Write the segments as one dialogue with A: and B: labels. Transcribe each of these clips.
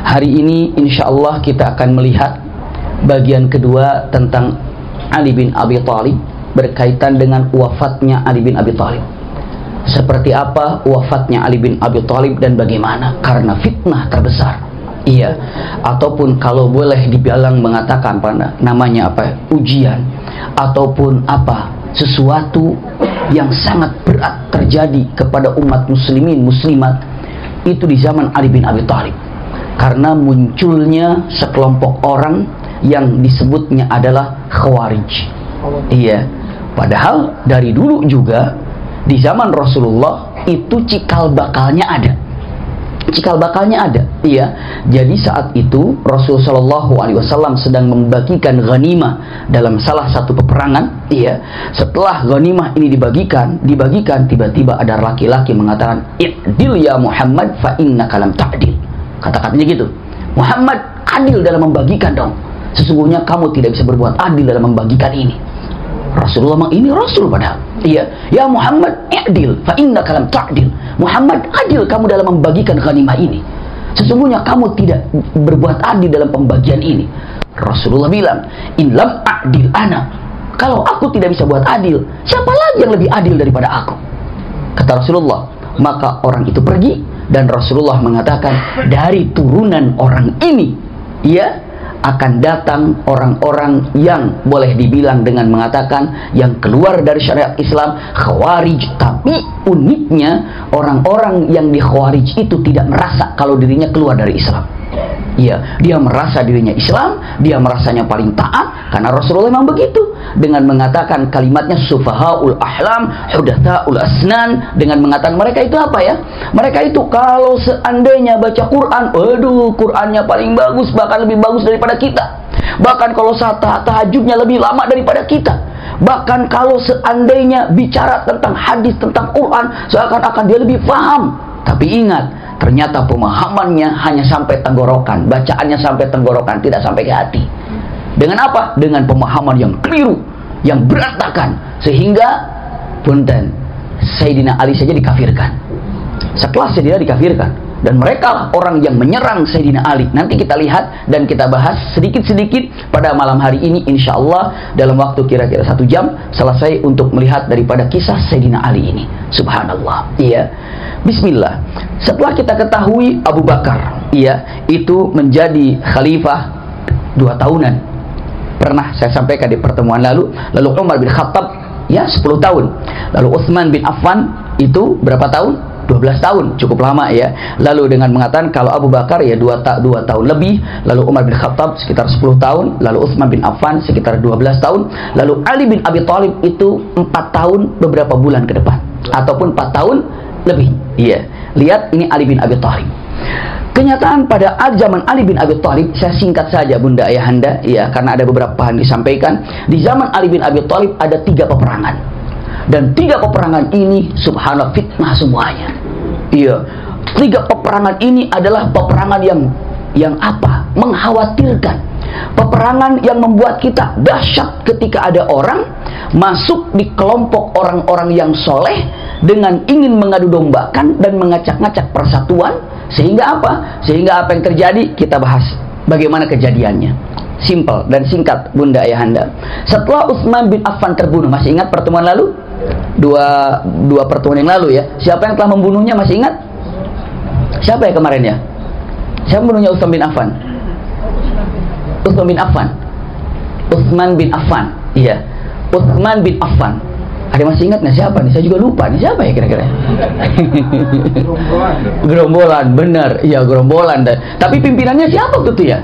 A: Hari ini insya Allah kita akan melihat bagian kedua tentang Ali bin Abi Thalib berkaitan dengan wafatnya Ali bin Abi Thalib. Seperti apa wafatnya Ali bin Abi Thalib dan bagaimana? Karena fitnah terbesar. Iya, ataupun kalau boleh dibilang mengatakan pada namanya apa? Ujian ataupun apa? Sesuatu yang sangat berat terjadi kepada umat muslimin muslimat itu di zaman Ali bin Abi Thalib. Karena munculnya sekelompok orang yang disebutnya adalah Khawarij. Iya, padahal dari dulu juga di zaman Rasulullah itu cikal bakalnya ada. Cikal bakalnya ada. Iya. Jadi saat itu Rasulullah Shallallahu Alaihi Wasallam sedang membagikan ghanimah dalam salah satu peperangan. Iya. Setelah ghanimah ini dibagikan, tiba-tiba ada laki-laki mengatakan, "I'dil ya Muhammad fa innaka lam ta'dil." Kata-katanya gitu. Muhammad, adil dalam membagikan dong. Sesungguhnya kamu tidak bisa berbuat adil dalam membagikan ini. Rasulullah ini Rasul padahal. Iya. Ya Muhammad, i'dil fa innaka lam ta'dil. Muhammad, adil kamu dalam membagikan ghanimah ini. Sesungguhnya kamu tidak berbuat adil dalam pembagian ini. Rasulullah bilang, "In lam a'dil ana." Kalau aku tidak bisa buat adil, siapa lagi yang lebih adil daripada aku? Kata Rasulullah. Maka orang itu pergi dan Rasulullah mengatakan, dari turunan orang ini, ya, akan datang orang-orang yang boleh dibilang dengan mengatakan yang keluar dari syariat Islam, Khawarij. Tapi uniknya orang-orang yang di Khawarij itu tidak merasa kalau dirinya keluar dari Islam. Ya, dia merasa dirinya Islam, dia merasanya paling taat karena Rasulullah memang begitu, dengan mengatakan kalimatnya sufahaul ahlam, hudatsaul asnan, dengan mengatakan mereka itu apa ya? Mereka itu kalau seandainya baca Quran, waduh, Qurannya paling bagus, bahkan lebih bagus daripada kita. Bahkan kalau tahajudnya lebih lama daripada kita. Bahkan kalau seandainya bicara tentang hadis, tentang Quran, seakan-akan dia lebih paham. Tapi ingat, ternyata pemahamannya hanya sampai tenggorokan, bacaannya sampai tenggorokan, tidak sampai ke hati. Dengan apa? Dengan pemahaman yang keliru, yang berantakan, sehingga punten Sayyidina Ali saja dikafirkan. Setelah Sayyidina dikafirkan, dan mereka lah orang yang menyerang Sayyidina Ali. Nanti kita lihat dan kita bahas sedikit-sedikit pada malam hari ini, insya Allah dalam waktu kira-kira 1 jam selesai untuk melihat daripada kisah Sayyidina Ali ini. Subhanallah. Iya. Bismillah. Setelah kita ketahui Abu Bakar, iya, itu menjadi khalifah 2 tahunan. Pernah saya sampaikan di pertemuan lalu. Lalu Umar bin Khattab, ya, 10 tahun. Lalu Utsman bin Affan itu berapa tahun? 12 tahun, cukup lama ya. Lalu dengan mengatakan kalau Abu Bakar ya 2 tahun lebih, lalu Umar bin Khattab sekitar 10 tahun, lalu Utsman bin Affan sekitar 12 tahun, lalu Ali bin Abi Thalib itu 4 tahun beberapa bulan ke depan, ataupun 4 tahun lebih. Iya. Lihat ini Ali bin Abi Thalib. Kenyataan pada zaman Ali bin Abi Thalib, saya singkat saja Bunda Ayahanda, ya, karena ada beberapa hal disampaikan. Di zaman Ali bin Abi Thalib ada 3 peperangan. Dan 3 peperangan ini subhanallah fitnah semuanya. Iya. 3 peperangan ini adalah peperangan yang apa? Mengkhawatirkan. Peperangan yang membuat kita dahsyat ketika ada orang masuk di kelompok orang-orang yang soleh dengan ingin mengadu dombakan dan mengacak-ngacak persatuan. Sehingga apa? Sehingga apa yang terjadi? Kita bahas bagaimana kejadiannya. Simple dan singkat Bunda Ayahanda. Setelah Utsman bin Affan terbunuh, masih ingat pertemuan lalu? Dua pertemuan yang lalu ya. Siapa yang telah membunuhnya, masih ingat? Siapa ya kemarin ya? Siapa membunuhnya Utsman bin Affan? Utsman bin Affan. Utsman bin Affan. Iya. Utsman bin Affan. Ada masih ingat nggak siapa nih? Saya juga lupa nih, siapa ya kira-kira? Gerombolan, benar. Iya, gerombolan. Tapi pimpinannya siapa waktu itu ya?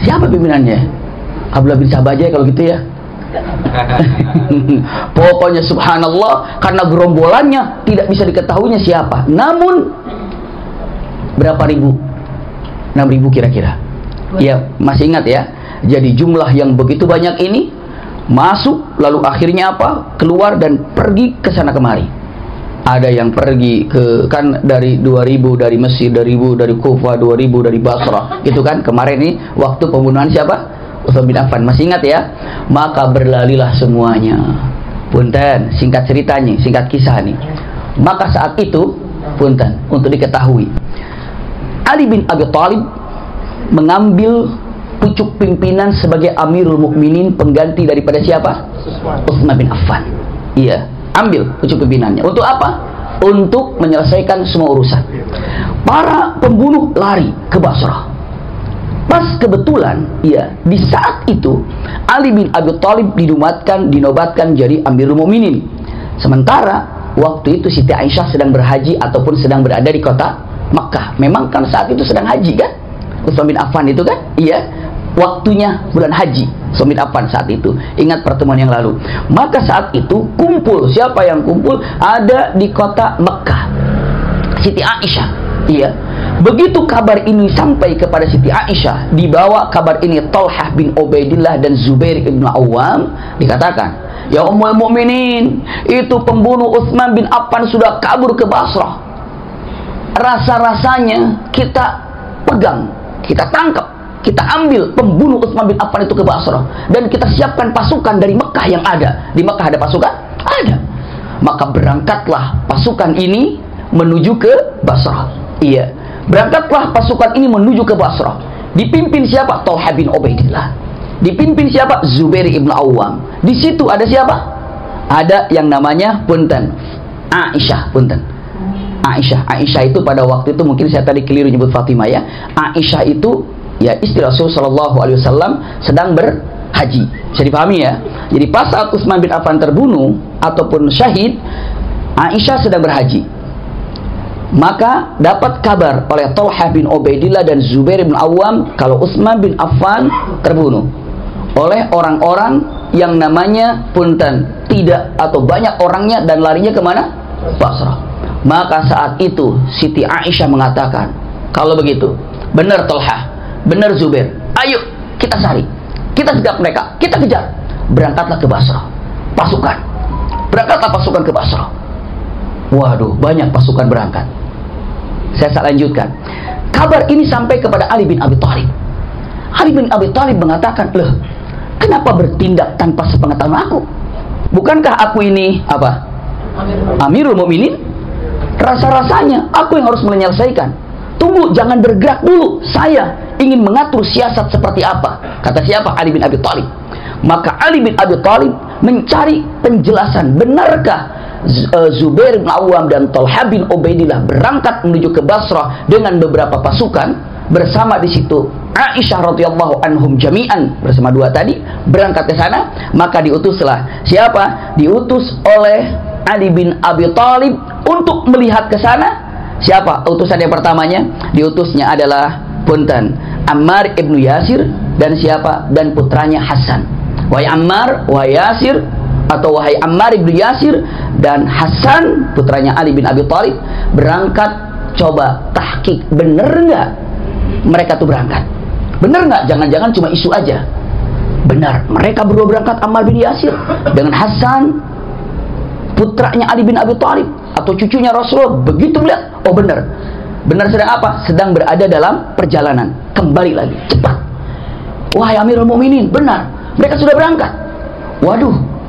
A: Siapa pimpinannya? Abdullah bin Sabaja kalau gitu ya. Pokoknya subhanallah, karena gerombolannya tidak bisa diketahuinya siapa. Namun berapa ribu? 6.000 kira-kira. Ya, masih ingat ya. Jadi jumlah yang begitu banyak ini masuk, lalu akhirnya apa? Keluar dan pergi ke sana kemari. Ada yang pergi ke, kan dari 2.000 dari Mesir, dari Kufah, 2.000 dari Basrah, gitu kan. Kemarin ini waktu pembunuhan siapa? Utsman bin Affan, masih ingat ya? Maka berlalilah semuanya. Punten, singkat ceritanya, singkat kisah nih. Maka saat itu, punten, untuk diketahui, Ali bin Abi Thalib mengambil pucuk pimpinan sebagai Amirul Mukminin, pengganti daripada siapa? Utsman bin Affan. Iya, ambil pucuk pimpinannya. Untuk apa? Untuk menyelesaikan semua urusan. Para pembunuh lari ke Basrah. Pas kebetulan, ya, di saat itu Ali bin Abi Thalib dinobatkan jadi Amirul Mukminin. Sementara waktu itu Siti Aisyah sedang berhaji ataupun sedang berada di kota Makkah. Memang kan saat itu sedang haji kan? Utsman bin Affan itu kan? Iya, waktunya bulan haji. Utsman bin Affan saat itu. Ingat pertemuan yang lalu. Maka saat itu kumpul, siapa yang kumpul? Ada di kota Makkah Siti Aisyah. Iya. Begitu kabar ini sampai kepada Siti Aisyah, dibawa kabar ini Talhah bin Ubaidillah dan Zubair ibn Awam, dikatakan, ya Ummul Mukminin, itu pembunuh Utsman bin Affan sudah kabur ke Basrah. Rasa-rasanya kita pegang, kita tangkap, kita ambil pembunuh Utsman bin Affan itu ke Basrah, dan kita siapkan pasukan dari Mekah yang ada. Di Mekah ada pasukan? Ada. Maka berangkatlah pasukan ini menuju ke Basrah. Iya. Berangkatlah pasukan ini menuju ke Basrah. Dipimpin siapa? Talha bin Ubaidillah. Dipimpin siapa? Zubair ibn Awam. Di situ ada siapa? Ada yang namanya punten Aisyah, punten. Aisyah itu pada waktu itu, mungkin saya tadi keliru nyebut Fatimah ya. Aisyah itu ya istri Rasul sallallahu alaihi wasallam sedang berhaji. Bisa dipahami ya. Jadi pas saat Utsman bin Affan terbunuh ataupun syahid, Aisyah sedang berhaji. Maka dapat kabar oleh Talha bin Ubaidillah dan Zubair bin Awam kalau Utsman bin Affan terbunuh oleh orang-orang yang namanya punten tidak atau banyak orangnya, dan larinya kemana? Basrah. Maka saat itu Siti Aisyah mengatakan, kalau begitu benar Talha, benar Zubair, ayo kita cari, kita segap mereka, kita kejar. Berangkatlah ke Basrah pasukan, berangkatlah pasukan ke Basrah. Waduh, banyak pasukan berangkat. Saya lanjutkan. Kabar ini sampai kepada Ali bin Abi Thalib. Ali bin Abi Thalib mengatakan, loh, kenapa bertindak tanpa sepengetahuan aku? Bukankah aku ini apa? Amirul Mukminin? Rasa-rasanya aku yang harus menyelesaikan. Tunggu, jangan bergerak dulu. Saya ingin mengatur siasat seperti apa. Kata siapa? Ali bin Abi Thalib. Maka Ali bin Abi Thalib mencari penjelasan, benarkah Zubair bin Awam dan Talha bin Ubaidillah berangkat menuju ke Basrah dengan beberapa pasukan, bersama di situ Aisyah radhiyallahu anhum jami'an, bersama dua tadi berangkat ke sana. Maka diutuslah siapa? Diutus oleh Ali bin Abi Thalib untuk melihat ke sana. Siapa utusan yang pertamanya? Diutusnya adalah punten Ammar ibnu Yasir dan siapa? Dan putranya Hasan. Wahai Ammar, wahai Yasir, atau wahai Ammar ibnu Yasir dan Hasan putranya Ali bin Abi Thalib, berangkat coba tahqiq, bener nggak mereka tuh berangkat? Bener nggak? Jangan-jangan cuma isu aja. Benar, mereka berdua berangkat, Ammar bin Yasir dengan Hasan putranya Ali bin Abi Thalib atau cucunya Rasulullah. Begitu melihat, oh benar, benar sedang apa? Sedang berada dalam perjalanan, kembali lagi cepat. Wahai Amirul Mukminin, benar, mereka sudah berangkat. Waduh.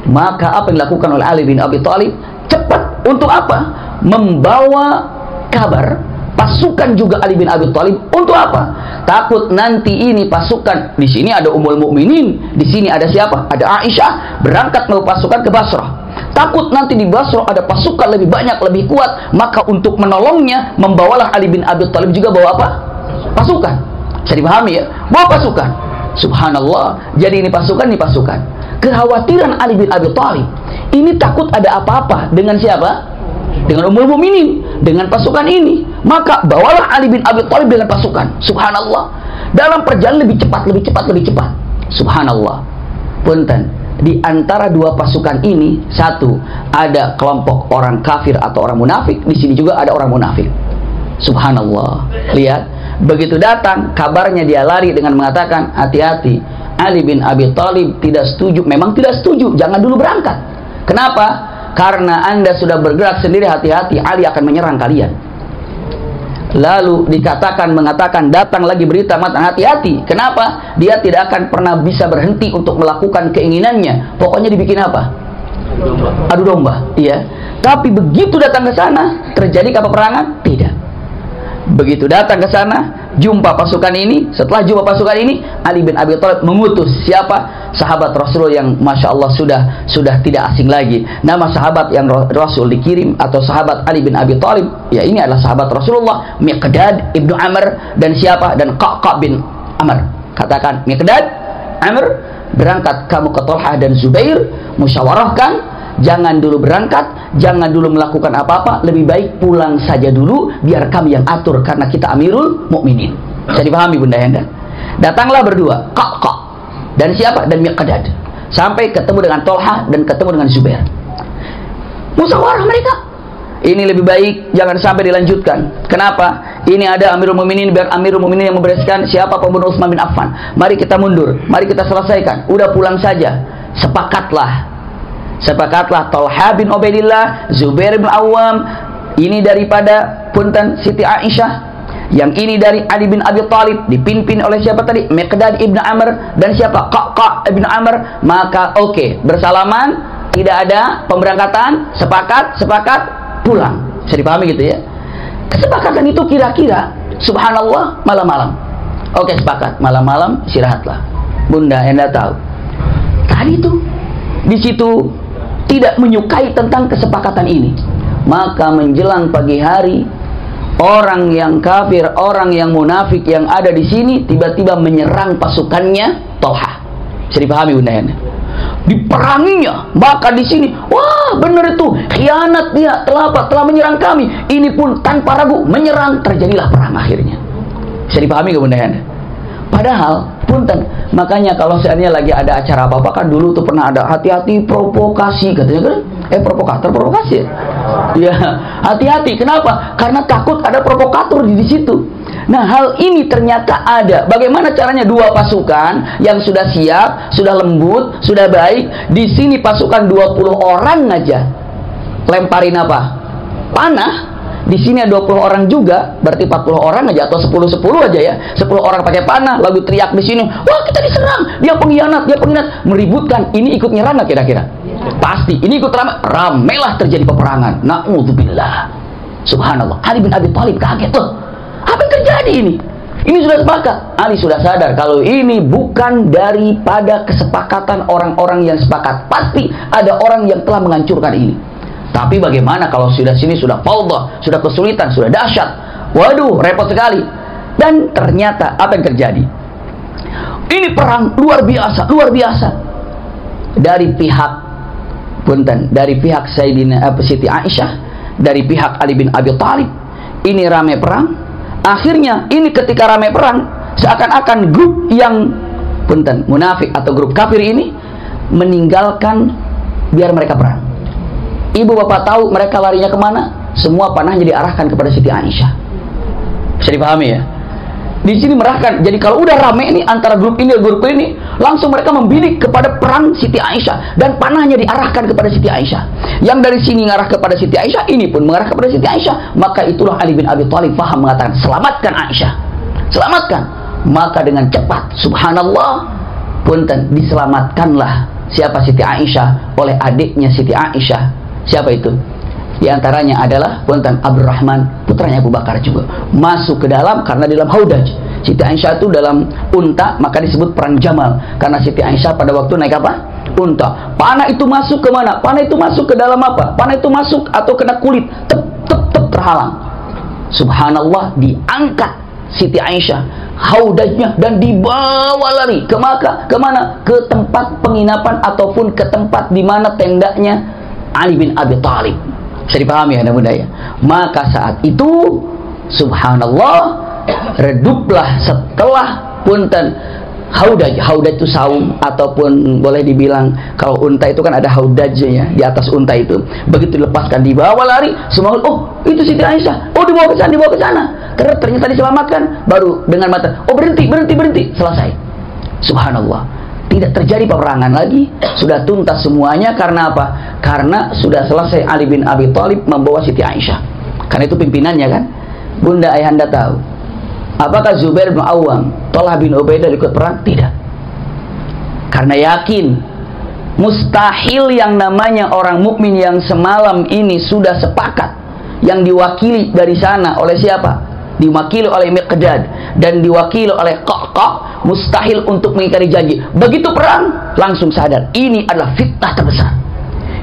A: Maka apa yang dilakukan oleh Ali bin Abi Thalib? Cepat untuk apa? Membawa kabar pasukan juga Ali bin Abi Thalib. Untuk apa? Takut nanti ini pasukan, di sini ada Ummul Mukminin, di sini ada siapa? Ada Aisyah, berangkat membawa pasukan ke Basrah. Takut nanti di Basrah ada pasukan lebih banyak, lebih kuat. Maka untuk menolongnya, membawalah Ali bin Abi Thalib juga bawa apa? Pasukan. Bisa dipahami ya? Bawa pasukan. Subhanallah. Jadi ini pasukan, ini pasukan. Kekhawatiran Ali bin Abi Thalib ini takut ada apa-apa dengan siapa? Dengan Ummul Mukminin, dengan pasukan ini. Maka bawalah Ali bin Abi Thalib dengan pasukan. Subhanallah. Dalam perjalanan lebih cepat, lebih cepat, lebih cepat. Subhanallah. Punten, di antara dua pasukan ini, satu ada kelompok orang kafir atau orang munafik, di sini juga ada orang munafik. Subhanallah. Lihat, begitu datang kabarnya dia lari dengan mengatakan, hati-hati, Ali bin Abi Thalib tidak setuju. Memang tidak setuju, jangan dulu berangkat. Kenapa? Karena Anda sudah bergerak sendiri, hati-hati, Ali akan menyerang kalian. Lalu mengatakan datang lagi berita, hati-hati. Kenapa? Dia tidak akan pernah bisa berhenti untuk melakukan keinginannya. Pokoknya dibikin apa? Adu domba. Iya. Tapi begitu datang ke sana, terjadi apa peperangan? Tidak. Begitu datang ke sana, jumpa pasukan ini. Setelah jumpa pasukan ini, Ali bin Abi Thalib mengutus siapa? Sahabat Rasul yang Masya Allah sudah tidak asing lagi. Nama sahabat yang Rasul dikirim atau sahabat Ali bin Abi Thalib, ya ini adalah sahabat Rasulullah, Miqdad ibnu Amr dan siapa? Dan Qa'qa' bin Amr. Katakan, Miqdad, Amr, berangkat kamu ke Thalhah dan Zubair, musyawarahkan. Jangan dulu berangkat, jangan dulu melakukan apa-apa, lebih baik pulang saja dulu, biar kami yang atur, karena kita Amirul Mukminin. Bisa dipahami Bunda Henda? Datanglah berdua, Qa'qa' dan siapa? Dan Miqdad, sampai ketemu dengan Thalhah dan ketemu dengan Zubair. Musyawarah mereka, ini lebih baik jangan sampai dilanjutkan. Kenapa? Ini ada Amirul Mukminin, biar Amirul Mukminin yang membereskan siapa pembunuh Utsman bin Affan. Mari kita mundur, mari kita selesaikan, udah pulang saja. Sepakatlah Thalhah bin Ubaidillah, Zubair bin Awam, ini daripada punten Siti Aisyah, yang ini dari Ali bin Abi Thalib, dipimpin oleh siapa tadi? Miqdad ibn Amr dan siapa? Qa'qa' ibn Amr. Maka oke, bersalaman, tidak ada pemberangkatan, sepakat pulang. Bisa dipahami gitu ya? Kesepakatan itu kira-kira subhanallah malam-malam. Oke, sepakat, malam-malam istirahatlah. Bunda Anda tahu tadi itu di situ tidak menyukai tentang kesepakatan ini. Maka menjelang pagi hari, orang yang kafir, orang yang munafik yang ada di sini tiba-tiba menyerang pasukannya Thalhah. Bisa dipahami Bunda Henda? Diperanginya. Maka di sini, wah benar itu, khianat dia, telah menyerang kami. Ini pun tanpa ragu menyerang, terjadilah perang akhirnya. Bisa dipahami nggak Bunda Henda? Padahal punten, makanya kalau seandainya lagi ada acara apa-apa, kan dulu tuh pernah ada hati-hati provokasi katanya kan? Provokator provokasi. Ya, hati-hati. Kenapa? Karena takut ada provokator di situ. Nah, hal ini ternyata ada. Bagaimana caranya dua pasukan yang sudah siap, sudah lembut, sudah baik, di sini pasukan 20 orang aja lemparin apa? Panah. Di sini ada 20 orang juga, berarti 40 orang aja atau 10 aja ya. 10 orang pakai panah, lalu teriak di sini, wah kita diserang, dia pengkhianat, meributkan. Ini ikut nyerang nggak kira-kira? Pasti. Ini ikut ramelah terjadi peperangan. Na'udzubillah. Subhanallah. Ali bin Abi Thalib kaget tuh. Apa yang terjadi ini? Ini sudah sepakat. Ali sudah sadar kalau ini bukan daripada kesepakatan orang-orang yang sepakat. Pasti ada orang yang telah menghancurkan ini. Tapi bagaimana kalau sudah sini sudah fawdah, sudah kesulitan, sudah dahsyat. Waduh, repot sekali. Dan ternyata apa yang terjadi? Ini perang luar biasa, luar biasa. Dari pihak Sayyidina Siti Aisyah, dari pihak Ali bin Abi Thalib, ini ramai perang. Akhirnya ini ketika ramai perang, seakan-akan grup yang munafik atau grup kafir ini meninggalkan biar mereka perang. Ibu bapak tahu mereka larinya kemana? Semua panahnya diarahkan kepada Siti Aisyah. Bisa dipahami ya? Di sini merahkan. Jadi kalau udah rame ini antara grup ini dan grup ini, langsung mereka membidik kepada perang Siti Aisyah dan panahnya diarahkan kepada Siti Aisyah. Yang dari sini mengarah kepada Siti Aisyah, ini pun mengarah kepada Siti Aisyah. Maka itulah Ali bin Abi Thalib paham mengatakan, selamatkan Aisyah, selamatkan. Maka dengan cepat, subhanallah, punten, diselamatkanlah siapa? Siti Aisyah oleh adiknya Siti Aisyah. Siapa itu? Di antaranya adalah punten Abdurrahman, putranya Abu Bakar juga. Masuk ke dalam karena dalam haudaj. Siti Aisyah itu dalam unta, maka disebut perang Jamal. Karena Siti Aisyah pada waktu naik apa? Unta. Panah itu masuk ke mana? Panah itu masuk ke dalam apa? Panah itu masuk atau kena kulit. Tep terhalang. Subhanallah, diangkat Siti Aisyah haudajnya dan dibawa lari ke Makkah. Kemana? Ke tempat penginapan ataupun ke tempat di mana tendanya Ali bin Abi Thalib. Bisa dipahami ya Bunda ya? Maka saat itu subhanallah, reduplah setelah punten haudaj. Haudaj itu saum, ataupun boleh dibilang kalau unta itu kan ada haudajnya di atas unta itu. Begitu dilepaskan, dibawa lari, semua, oh itu Siti Aisyah, oh dibawa ke sana. Karena ternyata diselamatkan, baru dengan mata, oh berhenti, selesai. Subhanallah. Tidak terjadi peperangan lagi, sudah tuntas semuanya. Karena apa? Karena sudah selesai Ali bin Abi Thalib membawa Siti Aisyah. Karena itu pimpinannya kan. Bunda ayahanda tahu, apakah Zubair bin Awam, Thalhah bin Ubaidah ikut perang? Tidak. Karena yakin mustahil yang namanya orang mukmin yang semalam ini sudah sepakat, yang diwakili dari sana oleh siapa? diwakili oleh Miqdad dan diwakili oleh Qaqqa, mustahil untuk mengingkari janji. Begitu perang, langsung sadar ini adalah fitnah terbesar,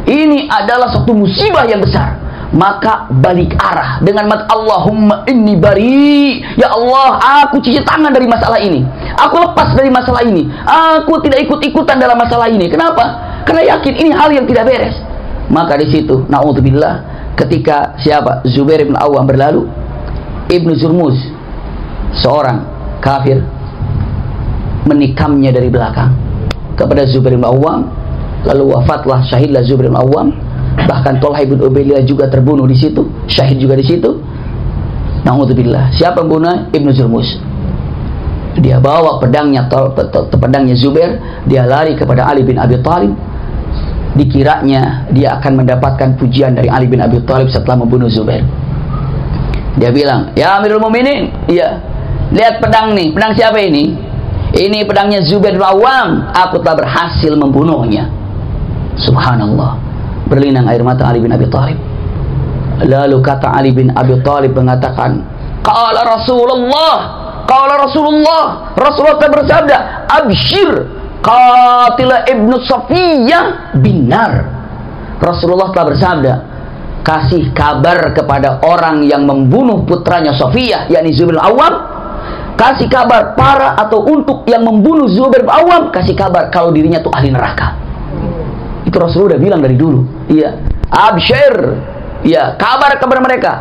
A: ini adalah suatu musibah yang besar. Maka balik arah dengan Allahumma inni bari, ya Allah, aku cuci tangan dari masalah ini, aku lepas dari masalah ini, aku tidak ikut-ikutan dalam masalah ini. Kenapa? Karena yakin ini hal yang tidak beres. Maka di situ naudzubillah, ketika siapa? Zubair bin Awwam berlalu, Ibnu Zurmuz, seorang kafir, menikamnya dari belakang kepada Zubair bin Awwam, lalu wafatlah, syahidlah Zubair bin Awwam. Bahkan Thalhah bin Ubaidillah juga terbunuh di situ, syahid juga di situ. Naudzubillah. Siapa pembunuh? Ibnu Zurmuz. Dia bawa pedangnya, pedangnya Zubair, dia lari kepada Ali bin Abi Thalib. Dikiranya dia akan mendapatkan pujian dari Ali bin Abi Thalib setelah membunuh Zubair. Dia bilang, "Ya Amirul Mukminin, iya, lihat pedang nih. Pedang siapa ini? Ini pedangnya Zubair bin Awwam. Aku telah berhasil membunuhnya." Subhanallah. Berlinang air mata Ali bin Abi Thalib. Lalu kata Ali bin Abi Thalib mengatakan, "Qala Rasulullah, qala Rasulullah, Rasulullah telah bersabda, absyir qatila ibnu Safiyyah binar." Rasulullah telah bersabda, kasih kabar kepada orang yang membunuh putranya Safiyyah, yakni Zubair bin Awwam, kasih kabar para atau untuk yang membunuh Zubair bin Awwam, kasih kabar kalau dirinya itu ahli neraka. Itu Rasulullah udah bilang dari dulu. Iya, absyir, ya, kabar kepada mereka,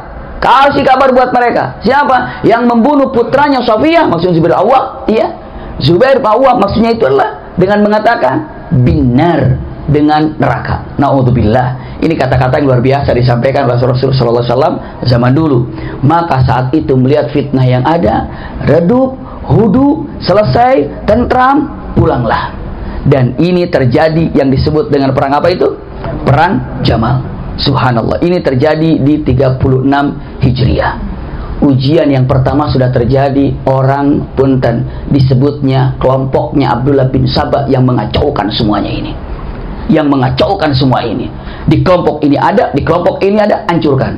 A: kasih kabar buat mereka. Siapa yang membunuh putranya Safiyyah, maksudnya Zubair bin Awwam. Iya, Zubair bin Awwam maksudnya itu adalah dengan mengatakan binar, dengan neraka. Naudzubillah. Ini kata-kata yang luar biasa disampaikan oleh Rasulullah SAW zaman dulu. Maka saat itu melihat fitnah yang ada, redup, hudu, selesai, tentram, pulanglah. Dan ini terjadi yang disebut dengan perang apa itu? Perang Jamal. Subhanallah. Ini terjadi di 36 Hijriah. Ujian yang pertama sudah terjadi, orang punten disebutnya kelompoknya Abdullah bin Sabah yang mengacaukan semuanya ini. Yang mengacaukan semua ini. Di kelompok ini ada, di kelompok ini ada, hancurkan.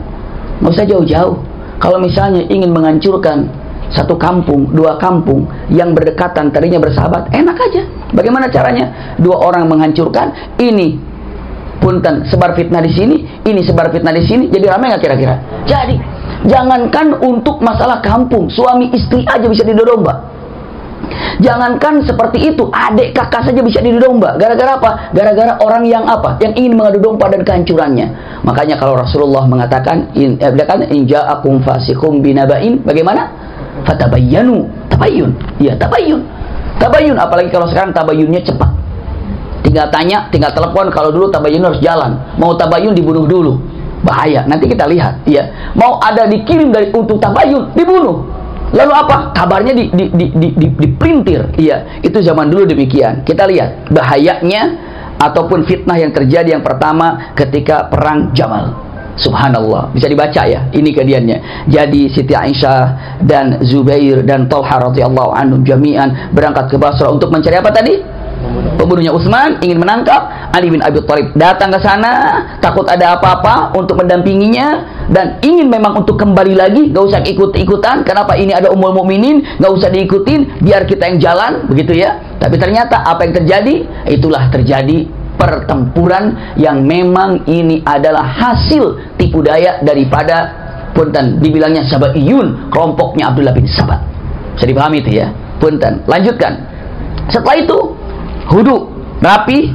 A: Nggak usah jauh-jauh. Kalau misalnya ingin menghancurkan satu kampung, dua kampung yang berdekatan tadinya bersahabat, enak aja. Bagaimana caranya? Dua orang menghancurkan, ini punten sebar fitnah di sini, ini sebar fitnah di sini, jadi ramai nggak kira-kira? Jadi, jangankan untuk masalah kampung, suami istri aja bisa diadu domba. Jangankan seperti itu, adik kakak saja bisa diadu domba. Gara-gara apa? Gara-gara orang yang apa? Yang ingin mengadu domba dan kehancurannya. Makanya kalau Rasulullah mengatakan, in ja'akum fasiqum binaba'in, bagaimana? Fatabayyanu, tabayyun. Ya, tabayyun. Tabayyun, apalagi kalau sekarang tabayyunnya cepat. Tinggal tanya, tinggal telepon. Kalau dulu tabayyun harus jalan. Mau tabayyun dibunuh dulu. Bahaya. Nanti kita lihat, ya. Mau ada dikirim dari untuk tabayyun, dibunuh. Lalu apa? Kabarnya dipelintir. Iya, itu zaman dulu demikian. Kita lihat bahayanya ataupun fitnah yang terjadi yang pertama ketika perang Jamal. Subhanallah, bisa dibaca ya, ini kejadiannya. Jadi Siti Aisyah dan Zubair dan Thalhah radhiyallahu anhum jami'an berangkat ke Basrah untuk mencari apa tadi? Pembunuhnya Utsman, ingin menangkap. Ali bin Abi Thalib datang ke sana, takut ada apa-apa untuk mendampinginya dan ingin memang untuk kembali lagi, gak usah ikut-ikutan. Kenapa? Ini ada Ummul Mukminin, gak usah diikutin, biar kita yang jalan, begitu ya. Tapi ternyata apa yang terjadi? Itulah terjadi pertempuran yang memang ini adalah hasil tipu daya daripada punten dibilangnya Sabaiyun, kelompoknya Abdullah bin Sabah. Bisa dipahami itu ya. Punten, lanjutkan. Setelah itu hudu, rapi,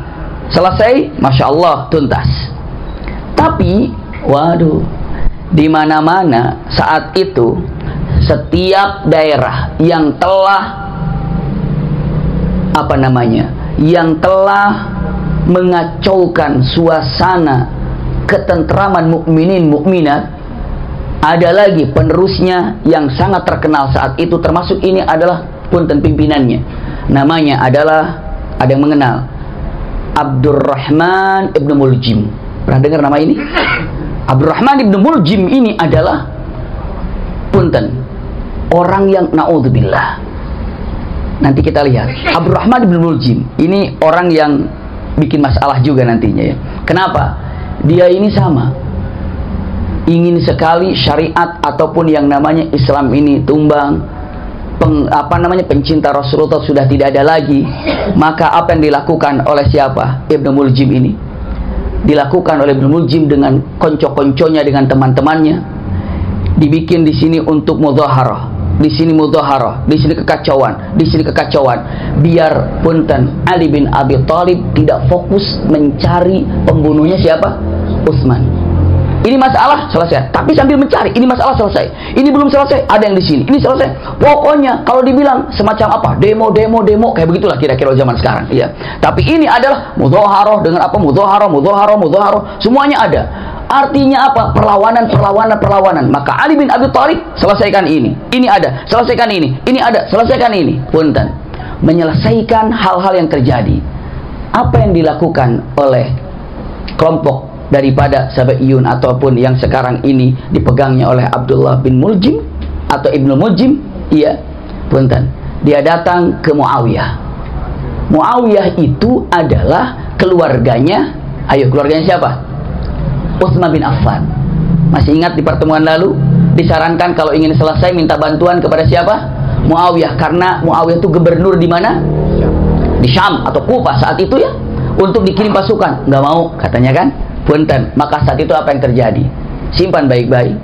A: selesai, masya Allah, tuntas. Tapi, waduh, di mana-mana saat itu setiap daerah yang telah apa namanya, yang telah mengacaukan suasana ketentraman mukminin mukminat, ada lagi penerusnya yang sangat terkenal saat itu, termasuk ini adalah punten pimpinannya. Namanya adalah, ada yang mengenal, Abdurrahman ibn Muljim. Pernah dengar nama ini? Abdurrahman ibn Muljim ini adalah punten orang yang naudzubillah. Nanti kita lihat. Abdurrahman ibn Muljim ini orang yang bikin masalah juga nantinya ya. Kenapa? Dia ini sama. ingin sekali syariat ataupun yang namanya Islam ini tumbang, pencinta Rasulullah sudah tidak ada lagi, maka apa yang dilakukan oleh siapa? Ibnu Muljim ini dilakukan oleh Ibnu Muljim dengan konco-konconya, dengan teman-temannya. Dibikin di sini untuk mudzaharah, di sini mudzaharah, di sini kekacauan, di sini kekacauan. Biar punten Ali bin Abi Thalib tidak fokus mencari pembunuhnya siapa? Utsman. Ini masalah selesai, tapi sambil mencari, ini masalah selesai, ini belum selesai, ada yang di sini, ini selesai. Pokoknya kalau dibilang semacam apa, demo, kayak begitulah kira-kira zaman sekarang, ya. Tapi ini adalah mudzaharah dengan apa? Mudzaharah, semuanya ada. Artinya apa? Perlawanan. Maka Ali bin Abi Thalib selesaikan ini ada, selesaikan ini ada, selesaikan ini. Punten, menyelesaikan hal-hal yang terjadi. Apa yang dilakukan oleh kelompok daripada Sabaiyun ataupun yang sekarang ini dipegangnya oleh Abdullah bin Muljim atau Ibnu Muljim, iya, punten, dia datang ke Muawiyah. Muawiyah itu adalah keluarganya siapa? Utsman bin Affan. Masih ingat di pertemuan lalu disarankan kalau ingin selesai minta bantuan kepada siapa? Muawiyah, karena Muawiyah itu gubernur di mana? Di Syam atau Kufah saat itu, ya, untuk dikirim pasukan. Nggak mau katanya kan. Punten, maka saat itu apa yang terjadi? Simpan baik-baik.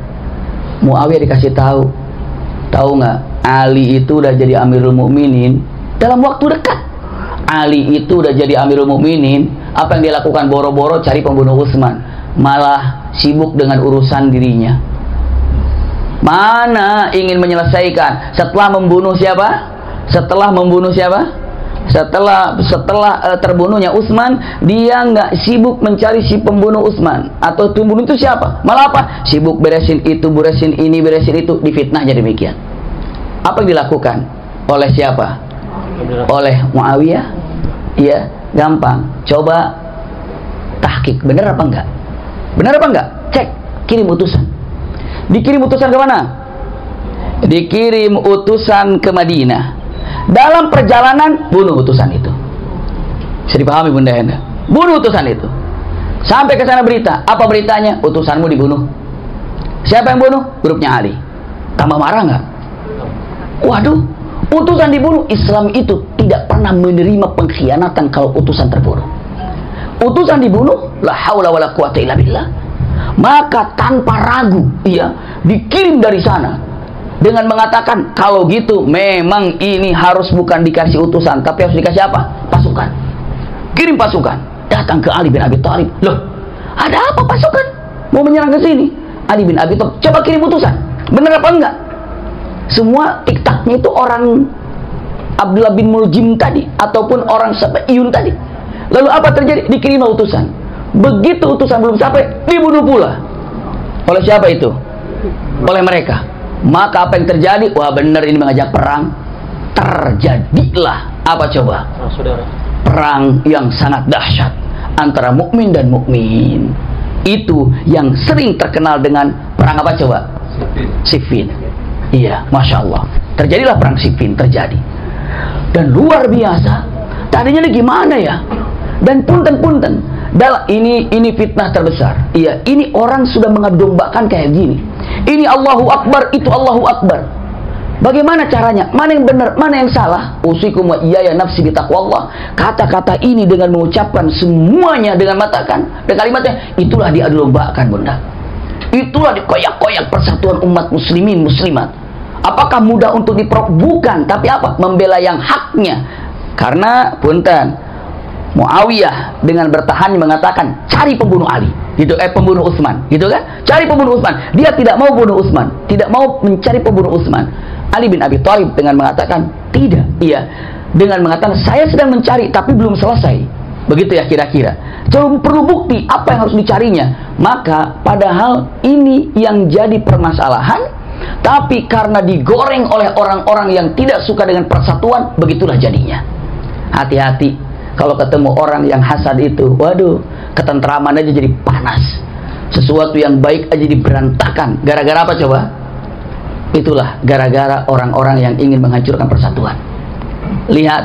A: Muawiyah dikasih tahu nggak? Ali itu udah jadi Amirul Mukminin dalam waktu dekat. Ali itu udah jadi Amirul Mukminin. Apa yang dia lakukan? Boro-boro cari pembunuh Utsman, malah sibuk dengan urusan dirinya. Mana ingin menyelesaikan setelah membunuh siapa? Setelah terbunuhnya Utsman, dia nggak sibuk mencari si pembunuh Utsman atau pembunuh itu siapa. Malah apa? Sibuk beresin itu, beresin ini, beresin itu. Difitnahnya demikian. Apa yang dilakukan oleh siapa? Oleh Muawiyah. Iya, gampang. Coba tahqiq, benar apa enggak? Benar apa enggak? Cek, kirim utusan. Dikirim utusan ke mana? Dikirim utusan ke Madinah. Dalam perjalanan bunuh utusan itu. Bisa dipahami Bunda Henda? Bunuh utusan itu. Sampai ke sana berita. Apa beritanya? Utusanmu dibunuh. Siapa yang bunuh? Grupnya Ali. Tambah marah nggak? Waduh, utusan dibunuh. Islam itu tidak pernah menerima pengkhianatan kalau utusan terbunuh. Utusan dibunuh, la haula wala quwata illa billah. Maka tanpa ragu, iya, dikirim dari sana. Dengan mengatakan, kalau gitu memang ini harus bukan dikasih utusan, tapi harus dikasih apa? Pasukan. Kirim pasukan. Datang ke Ali bin Abi Thalib. Loh, ada apa pasukan? Mau menyerang ke sini. Ali bin Abi Thalib, coba kirim utusan. Benar apa enggak? Semua tiktaknya itu orang Abdullah bin Muljim tadi, ataupun orang Sabaiyun tadi. Lalu apa terjadi? Dikirim utusan. Begitu utusan belum sampai, dibunuh pula. Oleh siapa itu? Oleh mereka. Maka apa yang terjadi? Wah, benar ini mengajak perang. Terjadilah apa coba? Perang yang sangat dahsyat antara mukmin dan mukmin. Itu yang sering terkenal dengan perang apa coba? Siffin. Iya, Masya Allah. Terjadilah perang Siffin terjadi. Dan luar biasa. Tadinya gimana ya? Dan punten. Ini fitnah terbesar. Iya, ini orang sudah mengadombakan kayak gini. Ini Allahu Akbar, itu Allahu Akbar. Bagaimana caranya? Mana yang benar, mana yang salah? Usikum wa iyaya nafsi bitaqwallah. Kata-kata ini dengan mengucapkan semuanya dengan matakan dan kalimatnya, itulah diadombakan, Bunda. Itulah dikoyak-koyak persatuan umat muslimin muslimat. Apakah mudah untuk bukan, tapi apa? Membela yang haknya. Karena punten, Muawiyah dengan bertahan mengatakan cari pembunuh Ali, gitu, pembunuh Utsman, gitu kan? Cari pembunuh Utsman. Dia tidak mau bunuh Utsman, tidak mau mencari pembunuh Utsman. Ali bin Abi Thalib dengan mengatakan tidak, iya, dengan mengatakan saya sedang mencari tapi belum selesai. Begitu ya kira-kira. Perlu bukti apa yang harus dicarinya. Maka padahal ini yang jadi permasalahan, tapi karena digoreng oleh orang-orang yang tidak suka dengan persatuan, begitulah jadinya. Hati-hati. Kalau ketemu orang yang hasad itu, waduh, ketentraman aja jadi panas. Sesuatu yang baik aja diberantakan. Gara-gara apa coba? Itulah gara-gara orang-orang yang ingin menghancurkan persatuan. Lihat,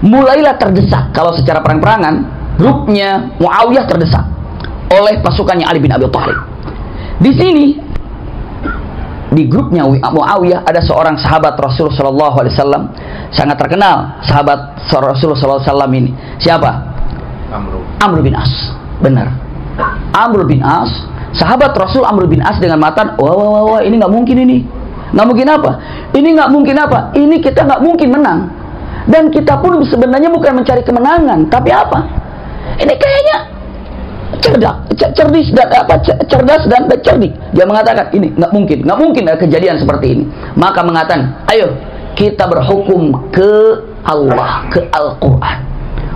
A: mulailah terdesak. Kalau secara perang-perangan, grupnya Muawiyah terdesak oleh pasukannya Ali bin Abi Thalib. Di sini di grupnya Muawiyah ada seorang sahabat Rasul sallallahu alaihi wasallam, sangat terkenal sahabat Rasul sallallahu alaihi wasallam ini. Siapa? Amr bin As. Benar. Amr bin As, sahabat Rasul Amr bin As dengan mata, wah, ini nggak mungkin ini. Nggak mungkin apa? Ini nggak mungkin apa? Ini kita nggak mungkin menang. Dan kita pun sebenarnya bukan mencari kemenangan, tapi apa? Ini kayaknya cerdas dan cerdik. Dia mengatakan ini nggak mungkin ada kejadian seperti ini. Maka mengatakan, ayo kita berhukum ke Allah, ke Al-Quran.